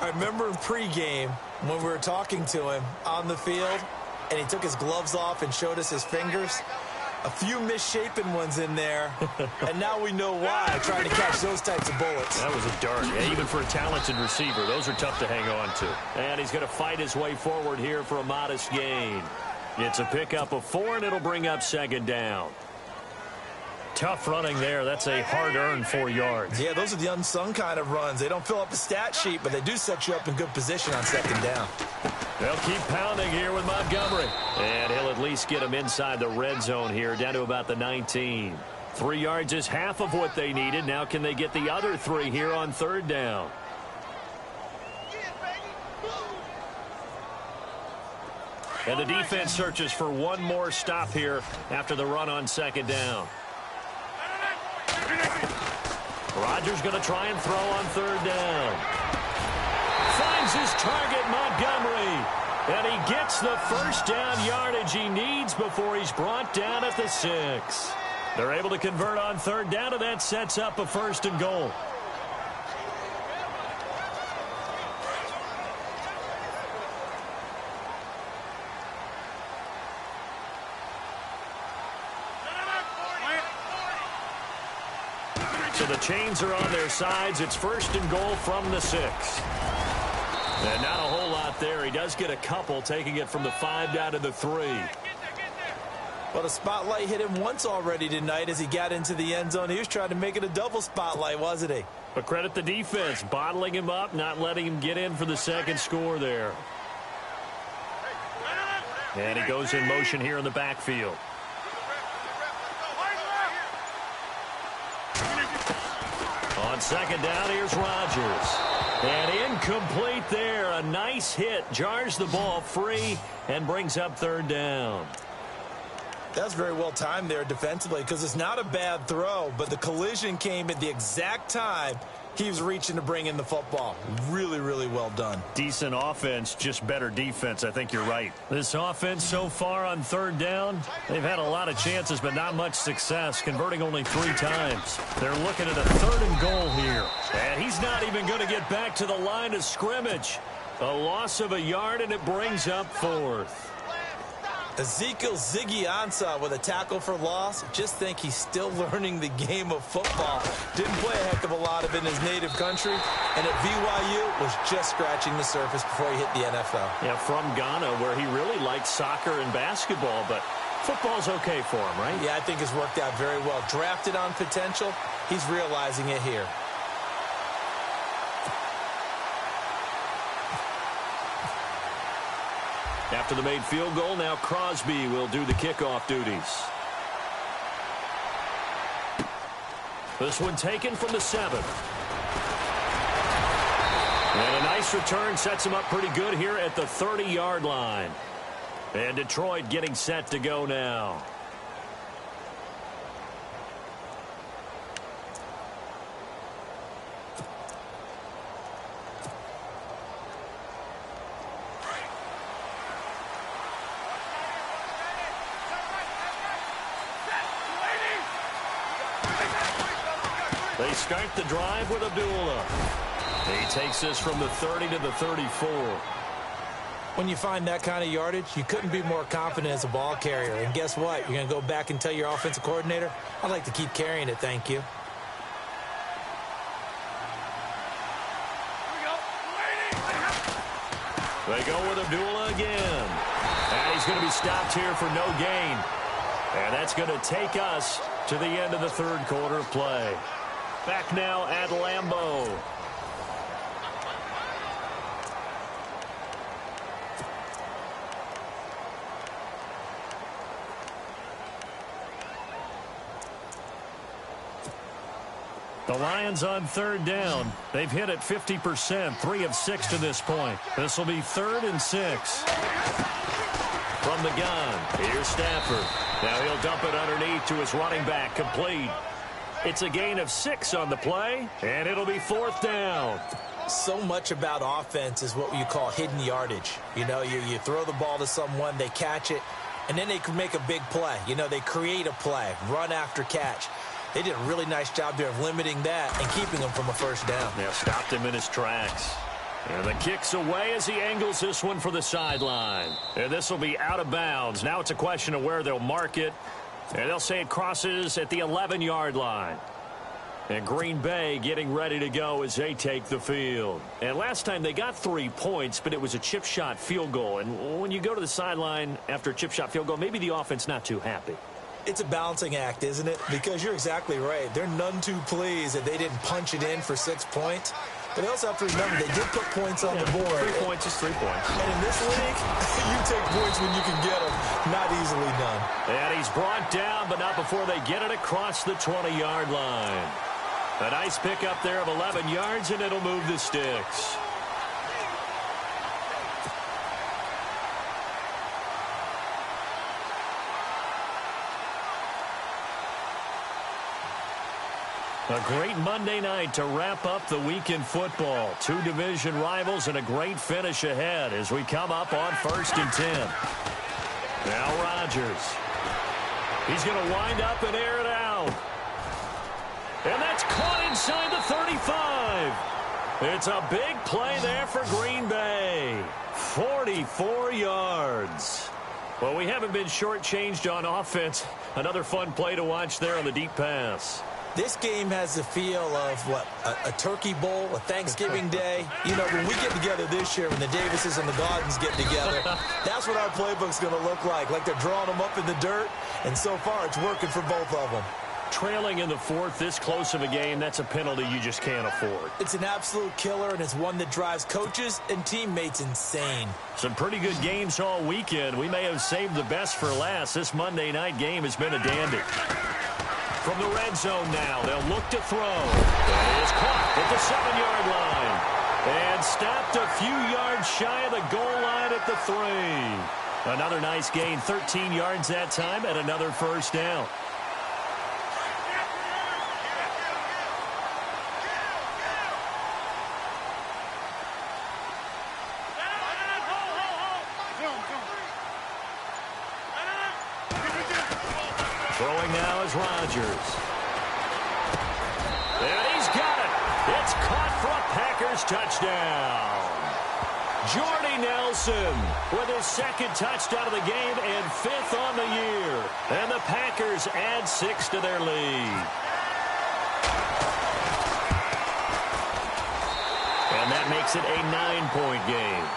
I remember in pregame when we were talking to him on the field, and he took his gloves off and showed us his fingers. A few misshapen ones in there, and now we know why, trying to catch those types of bullets. That was a dart. Yeah, even for a talented receiver, those are tough to hang on to. And he's going to fight his way forward here for a modest gain. It's a pickup of 4, and it'll bring up 2nd down. Tough running there. That's a hard-earned 4 yards. Yeah, those are the unsung kind of runs. They don't fill up a stat sheet, but they do set you up in good position on 2nd down. They'll keep pounding here with Montgomery. And he'll at least get him inside the red zone here, down to about the 19. 3 yards is half of what they needed. Now can they get the other 3 here on 3rd down? And the defense searches for one more stop here after the run on 2nd down. Rodgers going to try and throw on 3rd down. Finds his target, Montgomery. And he gets the 1st down yardage he needs before he's brought down at the 6. They're able to convert on 3rd down, and that sets up a 1st and goal. So the chains are on their sides. It's 1st and goal from the 6. And not a whole lot there. He does get a couple, taking it from the 5 down to the 3. Well, the spotlight hit him once already tonight as he got into the end zone. He was trying to make it a double spotlight, wasn't he? But credit the defense, bottling him up, not letting him get in for the second score there. And he goes in motion here in the backfield. On second down, here's Rodgers. And incomplete there. A nice hit. Jars the ball free and brings up third down. That's very well timed there defensively because it's not a bad throw, but the collision came at the exact time he was reaching to bring in the football. Really, really well done. Decent offense, just better defense. I think you're right. This offense so far on third down, they've had a lot of chances, but not much success, converting only 3 times. They're looking at a 3rd and goal here. And he's not even going to get back to the line of scrimmage. A loss of a yard, and it brings up 4th. Ezekiel Ziggy Ansah with a tackle for loss. Just think he's still learning the game of football. Didn't play a heck of a lot of it in his native country. And at BYU was just scratching the surface before he hit the NFL. Yeah, from Ghana, where he really liked soccer and basketball, but football's okay for him, right? Yeah, I think it's worked out very well. Drafted on potential. He's realizing it here. After the made field goal, now Crosby will do the kickoff duties. This one taken from the 7. And a nice return sets him up pretty good here at the 30-yard line. And Detroit getting set to go now. They start the drive with Abdullah. He takes this from the 30 to the 34. When you find that kind of yardage, you couldn't be more confident as a ball carrier. And guess what? You're going to go back and tell your offensive coordinator, I'd like to keep carrying it, thank you. They go with Abdullah again. And he's going to be stopped here for no gain. And that's going to take us to the end of the 3rd quarter of play. Back now at Lambeau. The Lions on 3rd down. They've hit it 50%, 3 of 6 to this point. This will be 3rd and 6. From the gun, here's Stafford. Now he'll dump it underneath to his running back, complete. It's a gain of 6 on the play, and it'll be 4th down. So much about offense is what you call hidden yardage. You know, you throw the ball to someone, they catch it, and then they can make a big play. You know, they create a play, run after catch. They did a really nice job there of limiting that and keeping him from a 1st down. Yeah, stopped him in his tracks. And the kick's away as he angles this one for the sideline. And this will be out of bounds. Now it's a question of where they'll mark it. And they'll say it crosses at the 11-yard line. And Green Bay getting ready to go as they take the field. And last time they got 3 points, but it was a chip shot field goal. And when you go to the sideline after a chip shot field goal, maybe the offense not too happy. It's a balancing act, isn't it? Because you're exactly right. They're none too pleased that they didn't punch it in for 6 points. But they also have to remember they did put points on the board. 3 points is 3 points. And in this league, you take points when you can get them. Not easily done. And he's brought down, but not before they get it across the 20-yard line. A nice pickup there of 11 yards, and it'll move the sticks. A great Monday night to wrap up the week in football. 2 division rivals and a great finish ahead as we come up on 1st and 10. Now Rodgers. He's going to wind up and air it out. And that's caught inside the 35. It's a big play there for Green Bay. 44 yards. Well, we haven't been shortchanged on offense. Another fun play to watch there on the deep pass. This game has the feel of, what, a turkey bowl, a Thanksgiving day. You know, when we get together this year, when the Davises and the Gaudens get together, that's what our playbook's going to look like they're drawing them up in the dirt, and so far it's working for both of them. Trailing in the fourth, this close of a game, that's a penalty you just can't afford. It's an absolute killer, and it's one that drives coaches and teammates insane. Some pretty good games all weekend. We may have saved the best for last. This Monday night game has been a dandy. From the red zone now, they'll look to throw. It is caught at the 7-yard line. And stopped a few yards shy of the goal line at the 3. Another nice gain, 13 yards that time, and another first down. Throwing now is Rodgers. And he's got it. It's caught for a Packers touchdown. Jordy Nelson with his second touchdown of the game and 5th on the year. And the Packers add 6 to their lead. And that makes it a 9-point game.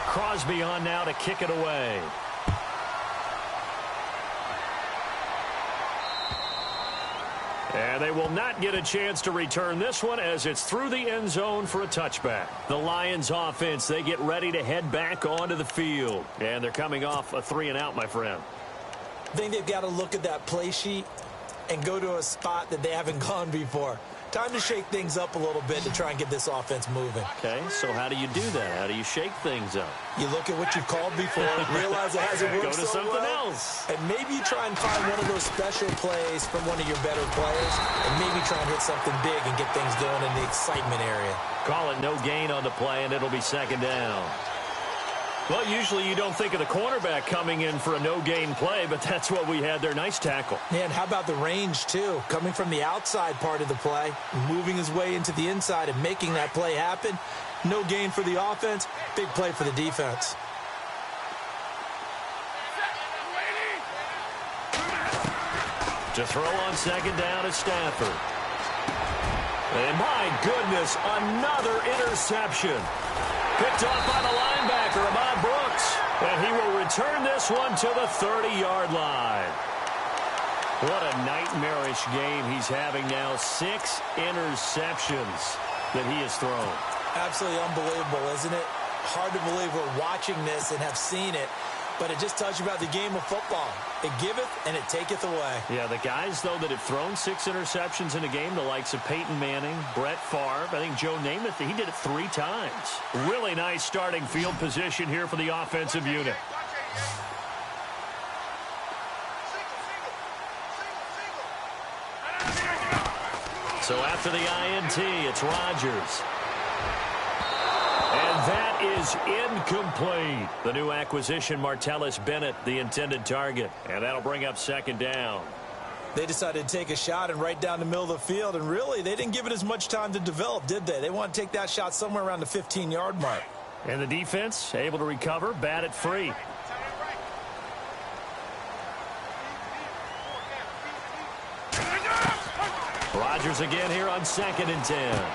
Crosby on now to kick it away. And they will not get a chance to return this one as it's through the end zone for a touchback. The Lions offense, they get ready to head back onto the field. And they're coming off a 3-and-out, my friend. I think they've got to look at that play sheet and go to a spot that they haven't gone before. Time to shake things up a little bit to try and get this offense moving. Okay, so how do you do that? How do you shake things up? You look at what you've called before, realize it hasn't worked Go to something well, else. and maybe you try and find one of those special plays from one of your better players, and maybe try and hit something big and get things going in the excitement area. Call it no gain on the play, and it'll be second down. Well, usually you don't think of the cornerback coming in for a no-gain play, but that's what we had there. Nice tackle. And how about the range, too? Coming from the outside part of the play, moving his way into the inside and making that play happen. No gain for the offense, big play for the defense. To throw on second down is Stafford. And my goodness, another interception. Picked off by the linebacker, Ahmad Brooks. And he will return this one to the 30-yard line. What a nightmarish game he's having now. 6 interceptions that he has thrown. Absolutely unbelievable, isn't it? Hard to believe we're watching this and have seen it. But it just tells you about the game of football. It giveth and it taketh away. Yeah, the guys, though, that have thrown 6 interceptions in a game, the likes of Peyton Manning, Brett Favre, I think Joe Namath, he did it 3 times. Really nice starting field position here for the offensive unit. So after the INT, it's Rodgers. And that is incomplete. The new acquisition, Martellus Bennett, the intended target. And that'll bring up second down. They decided to take a shot and right down the middle of the field. And really, they didn't give it as much time to develop, did they? They want to take that shot somewhere around the 15-yard mark. And the defense able to recover, bat it free. Rodgers again here on 2nd and 10.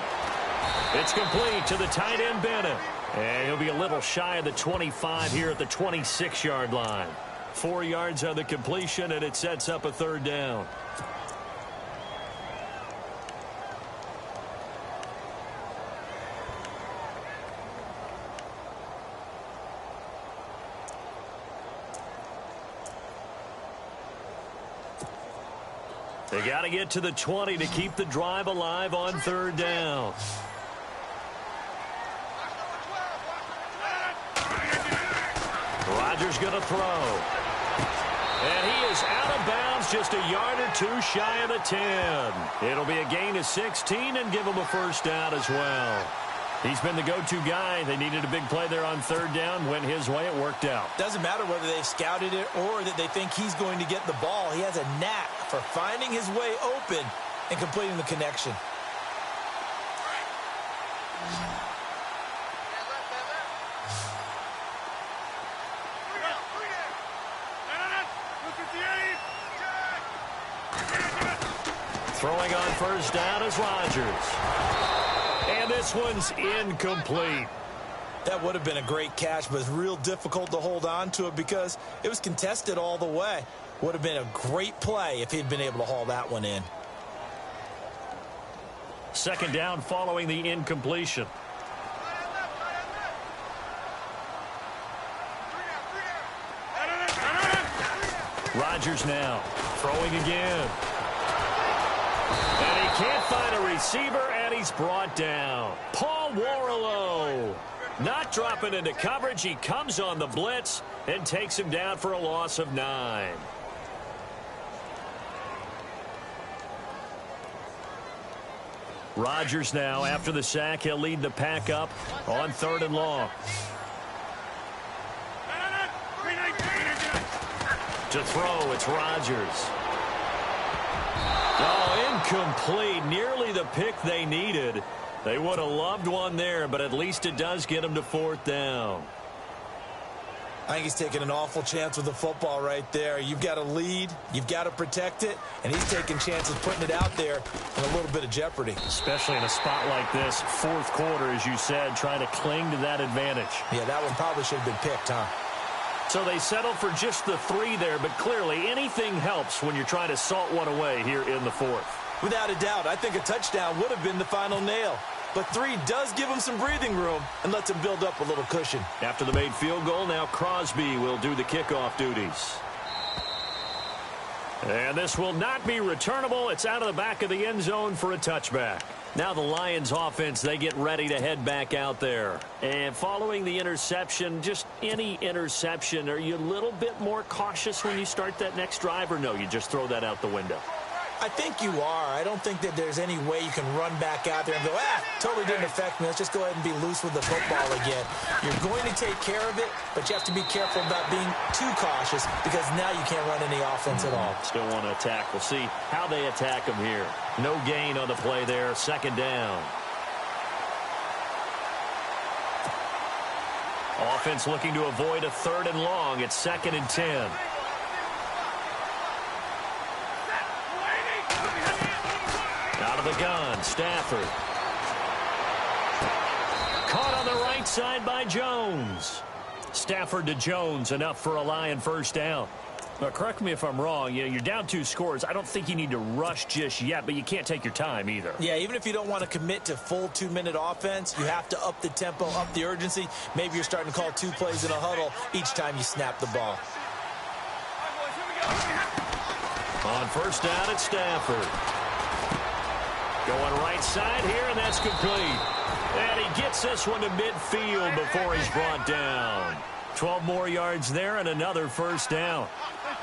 It's complete to the tight end, Bennett. And he'll be a little shy of the 25 here at the 26-yard line. 4 yards on the completion, and it sets up a third down. They got to get to the 20 to keep the drive alive on third down. Rodgers going to throw. And he is out of bounds just a yard or 2 shy of the 10. It'll be a gain of 16 and give him a first down as well. He's been the go-to guy. They needed a big play there on third down. Went his way. It worked out. Doesn't matter whether they've scouted it or that they think he's going to get the ball. He has a knack for finding his way open and completing the connection. Throwing on first down is Rodgers. And this one's incomplete. That would have been a great catch, but it's real difficult to hold on to it because it was contested all the way. Would have been a great play if he'd been able to haul that one in. Second down following the incompletion. Rodgers now throwing again. And he can't find a receiver, and he's brought down. Paul Warrilow not dropping into coverage. He comes on the blitz and takes him down for a loss of 9. Rodgers now, after the sack, he'll lead the pack up on 3rd and long. To throw, it's Rodgers. Oh, incomplete. Nearly the pick they needed. They would have loved one there, but at least it does get them to 4th down. I think he's taking an awful chance with the football right there. You've got to lead, you've got to protect it, and he's taking chances putting it out there in a little bit of jeopardy. Especially in a spot like this, 4th quarter, as you said, trying to cling to that advantage. Yeah, that one probably should have been picked, huh? So they settle for just the 3 there, but clearly anything helps when you're trying to salt one away here in the 4th. Without a doubt, I think a touchdown would have been the final nail. But 3 does give him some breathing room and lets him build up a little cushion. After the made field goal, now Crosby will do the kickoff duties. And this will not be returnable. It's out of the back of the end zone for a touchback. Now the Lions offense, they get ready to head back out there. And following the interception, just any interception, are you a little bit more cautious when you start that next drive, or no, you just throw that out the window? I think you are. I don't think that there's any way you can run back out there and go, totally didn't affect me. Let's just go ahead and be loose with the football again. You're going to take care of it, but you have to be careful about being too cautious because now you can't run any offense at all. Still want to attack. We'll see how they attack him here. No gain on the play there. 2nd down. Offense looking to avoid a 3rd and long. It's 2nd and 10. Out of the gun, Stafford. Caught on the right side by Jones. Stafford to Jones, enough for a Lion 1st down. Now, correct me if I'm wrong. You're down 2 scores. I don't think you need to rush just yet, but you can't take your time either. Yeah, even if you don't want to commit to full 2-minute offense, you have to up the tempo, up the urgency. Maybe you're starting to call 2 plays in a huddle each time you snap the ball. On 1st down, it's Stafford. Going right side here, and that's complete. And he gets this one to midfield before he's brought down. 12 more yards there and another 1st down.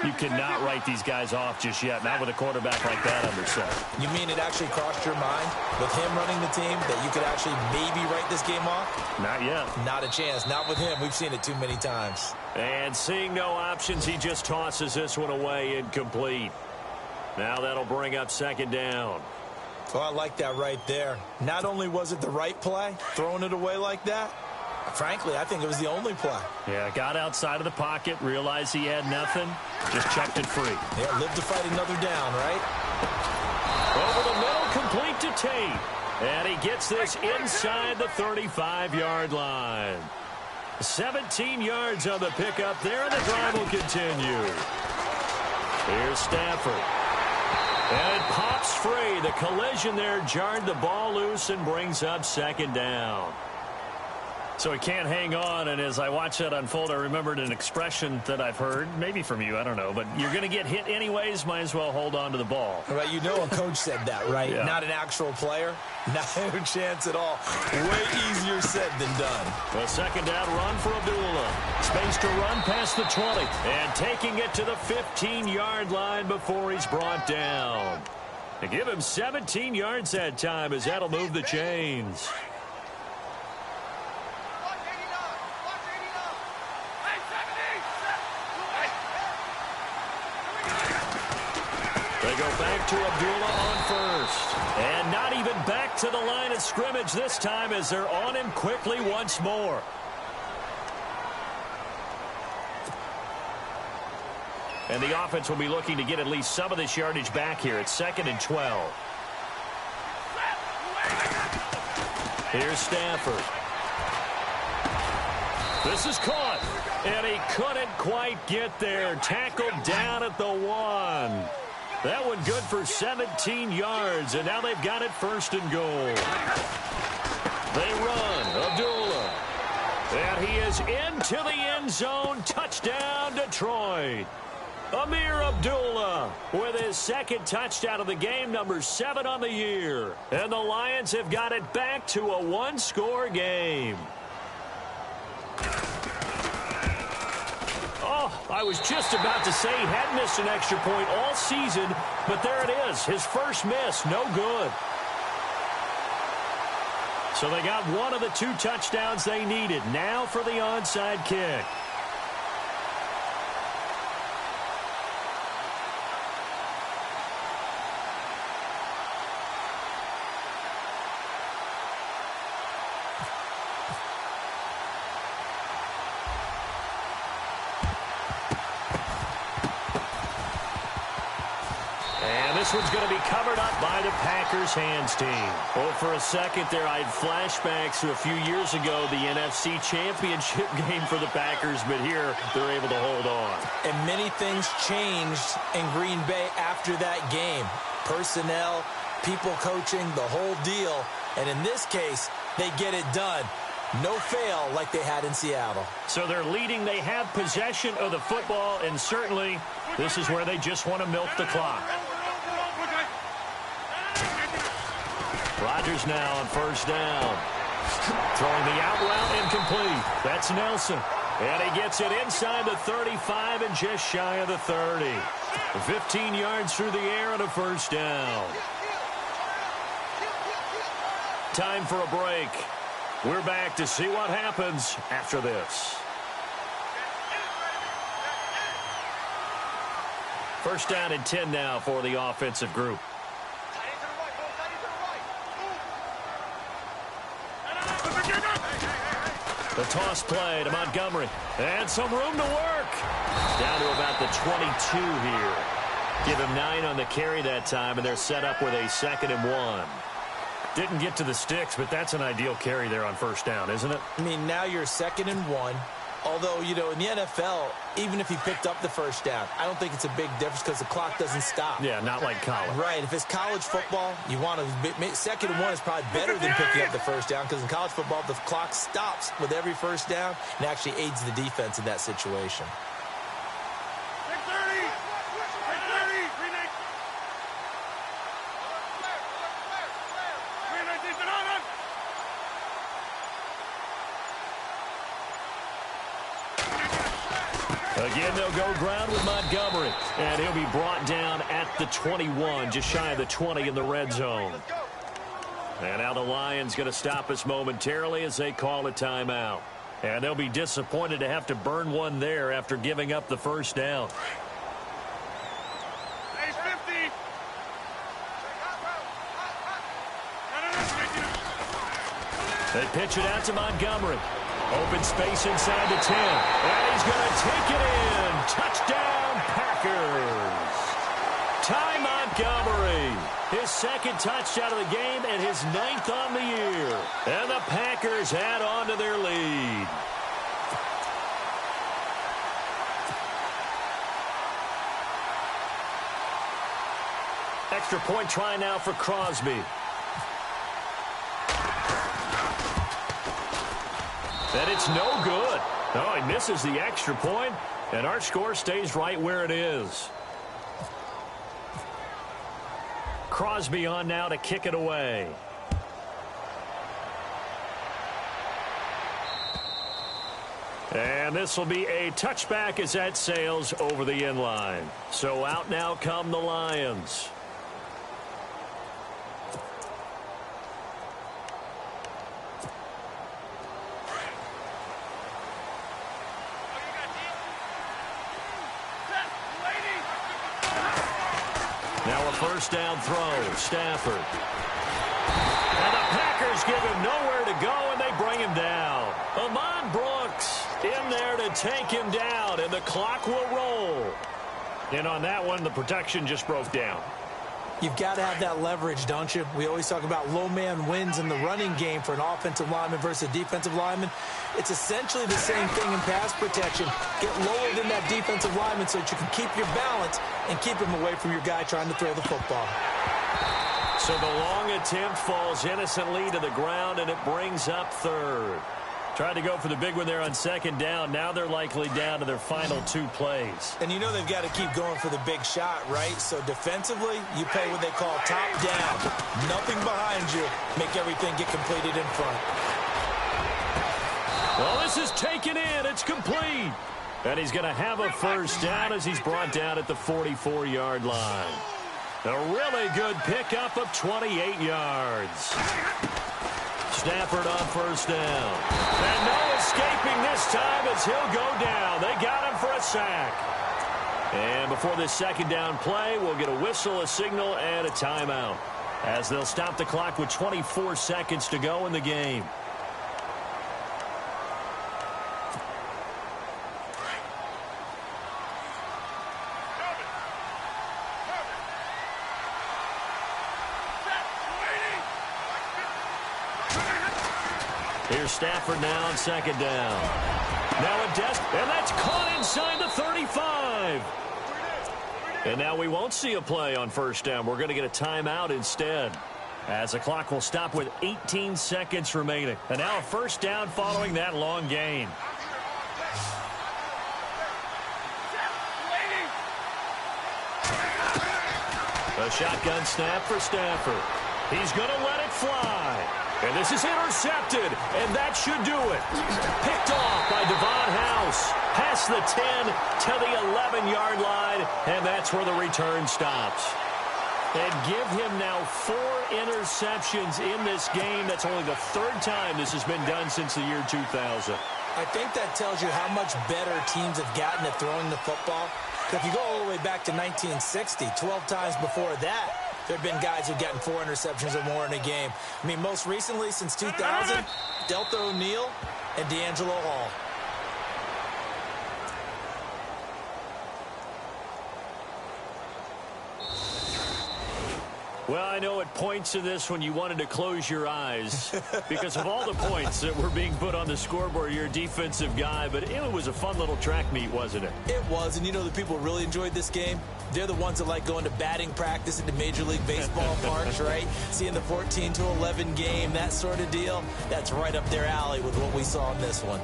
You cannot write these guys off just yet, not with a quarterback like that under center. You mean it actually crossed your mind with him running the team that you could actually maybe write this game off? Not yet. Not a chance. Not with him. We've seen it too many times. And seeing no options, he just tosses this one away incomplete. Now that'll bring up 2nd down. Oh, I like that right there. Not only was it the right play, throwing it away like that, frankly, I think it was the only play. Yeah, got outside of the pocket, realized he had nothing, just checked it free. Yeah, live to fight another down, right? Over the middle, complete to Tate. And he gets this inside the 35-yard line. 17 yards on the pickup there, and the drive will continue. Here's Stafford. And it pops free. The collision there jarred the ball loose and brings up 2nd down. So he can't hang on, and as I watch that unfold, I remembered an expression that I've heard, maybe from you, I don't know, but you're going to get hit anyways, might as well hold on to the ball. Right, you know a coach said that, right? Yeah. Not an actual player. No chance at all. Way easier said than done. The 2nd down run for Abdullah. Space to run past the 20, and taking it to the 15-yard line before he's brought down. They give him 17 yards that time, as that'll move the chains. They go back to Abdullah on 1st. And not even back to the line of scrimmage this time as they're on him quickly once more. And the offense will be looking to get at least some of this yardage back here. It's 2nd and 12. Here's Stafford. This is caught, and he couldn't quite get there. Tackled down at the 1. That one good for 17 yards, and now they've got it 1st and goal. They run. Abdullah. And he is into the end zone. Touchdown, Detroit. Amir Abdullah with his 2nd touchdown of the game, number 7 on the year. And the Lions have got it back to a 1-score game. Oh, I was just about to say he had missed an extra point all season, but there it is. His first miss, no good. So they got one of the 2 touchdowns they needed. Now for the onside kick. This one's going to be covered up by the Packers hands team. Oh, for a second there, I had flashbacks to a few years ago, the NFC Championship game for the Packers, but here they're able to hold on. And many things changed in Green Bay after that game. Personnel, people coaching, the whole deal. And in this case, they get it done. No fail like they had in Seattle. So they're leading. They have possession of the football, and certainly this is where they just want to milk the clock. Rodgers now on 1st down. Throwing the out route incomplete. That's Nelson. And he gets it inside the 35 and just shy of the 30. 15 yards through the air on a 1st down. Time for a break. We're back to see what happens after this. 1st down and 10 now for the offensive group. The toss play to Montgomery. And some room to work. Down to about the 22 here. Give him 9 on the carry that time, and they're set up with a 2nd and 1. Didn't get to the sticks, but that's an ideal carry there on 1st down, isn't it? I mean, now you're 2nd and 1. Although, you know, in the NFL, even if he picked up the 1st down, I don't think it's a big difference because the clock doesn't stop. Yeah, not like college. Right. If it's college football, you want to 2nd and 1 is probably better than picking up the 1st down because in college football, the clock stops with every 1st down and actually aids the defense in that situation. Again, they'll go ground with Montgomery, and he'll be brought down at the 21, just shy of the 20 in the red zone. And now the Lions going to stop us momentarily as they call a timeout. And they'll be disappointed to have to burn one there after giving up the 1st down. They pitch it out to Montgomery. Open space inside the 10. And he's going to take it in. Touchdown, Packers. Ty Montgomery. His 2nd touchdown of the game and his 9th on the year. And the Packers add on to their lead. Extra point try now for Crosby. And it's no good. Oh, he misses the extra point, and our score stays right where it is. Crosby on now to kick it away. And this will be a touchback as that sails over the end line. So out now come the Lions. Now a 1st down throw, Stafford. And the Packers give him nowhere to go, and they bring him down. Ahman Brooks in there to take him down, and the clock will roll. And on that one, the protection just broke down. You've got to have that leverage, don't you? We always talk about low man wins in the running game for an offensive lineman versus a defensive lineman. It's essentially the same thing in pass protection. Get lower than that defensive lineman so that you can keep your balance and keep him away from your guy trying to throw the football. So the long attempt falls innocently to the ground, and it brings up third. Tried to go for the big one there on second down. Now they're likely down to their final 2 plays. And you know they've got to keep going for the big shot, right? So defensively, you play what they call top down. Nothing behind you. Make everything get completed in front. Well, this is taken in. It's complete. And he's going to have a first down as he's brought down at the 44-yard line. A really good pickup of 28 yards. Stafford on first down. And no escaping this time as he'll go down. They got him for a sack. And before this second down play, we'll get a whistle, a signal, and a timeout, as they'll stop the clock with 24 seconds to go in the game. Here's Stafford now on second down. Now a and that's caught inside the 35. And now we won't see a play on first down. We're going to get a timeout instead, as the clock will stop with 18 seconds remaining. And now a first down following that long gain. A shotgun snap for Stafford. He's going to let it fly. And this is intercepted, and that should do it. Picked off by Devon House. Past the 10 to the 11-yard line, and that's where the return stops. And give him now 4 interceptions in this game. That's only the 3rd time this has been done since the year 2000. I think that tells you how much better teams have gotten at throwing the football. If you go all the way back to 1960, 12 times before that, there have been guys who've gotten 4 interceptions or more in a game. I mean, most recently, since 2000, Delta O'Neal and D'Angelo Hall. Well, I know at points in this when you wanted to close your eyes because of all the points that were being put on the scoreboard. You're a defensive guy, but it was a fun little track meet, wasn't it? It was, and you know the people really enjoyed this game? They're the ones that like going to batting practice at the Major League Baseball parks, right? Seeing the 14-11 game, that sort of deal. That's right up their alley with what we saw in this one.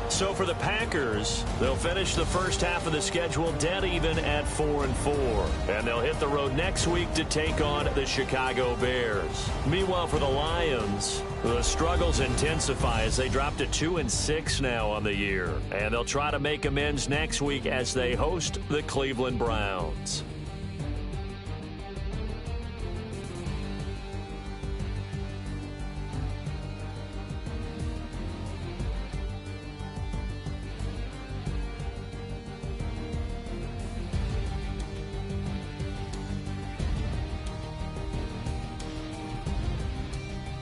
So for the Packers, they'll finish the first half of the schedule dead even at 4-4. And they'll hit the road next week to take on the Chicago Bears. Meanwhile, for the Lions, the struggles intensify as they drop to 2-6 now on the year. And they'll try to make amends next week as they host the Cleveland Browns.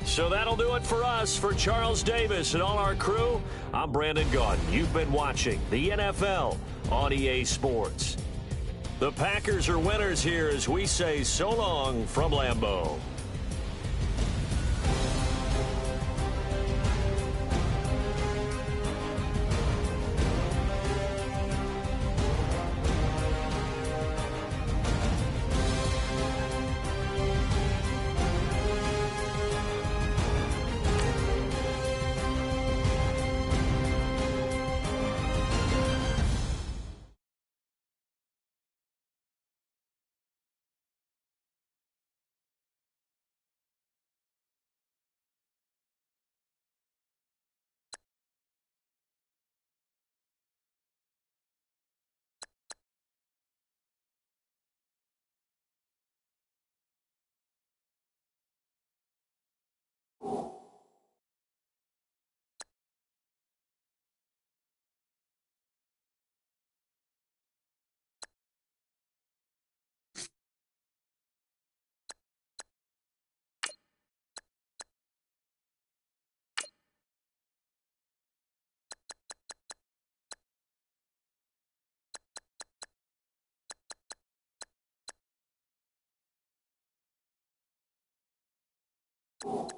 So that'll do it for us. For Charles Davis and all our crew, I'm Brandon Gaudin. You've been watching the NFL on EA Sports. The Packers are winners here as we say so long from Lambeau. you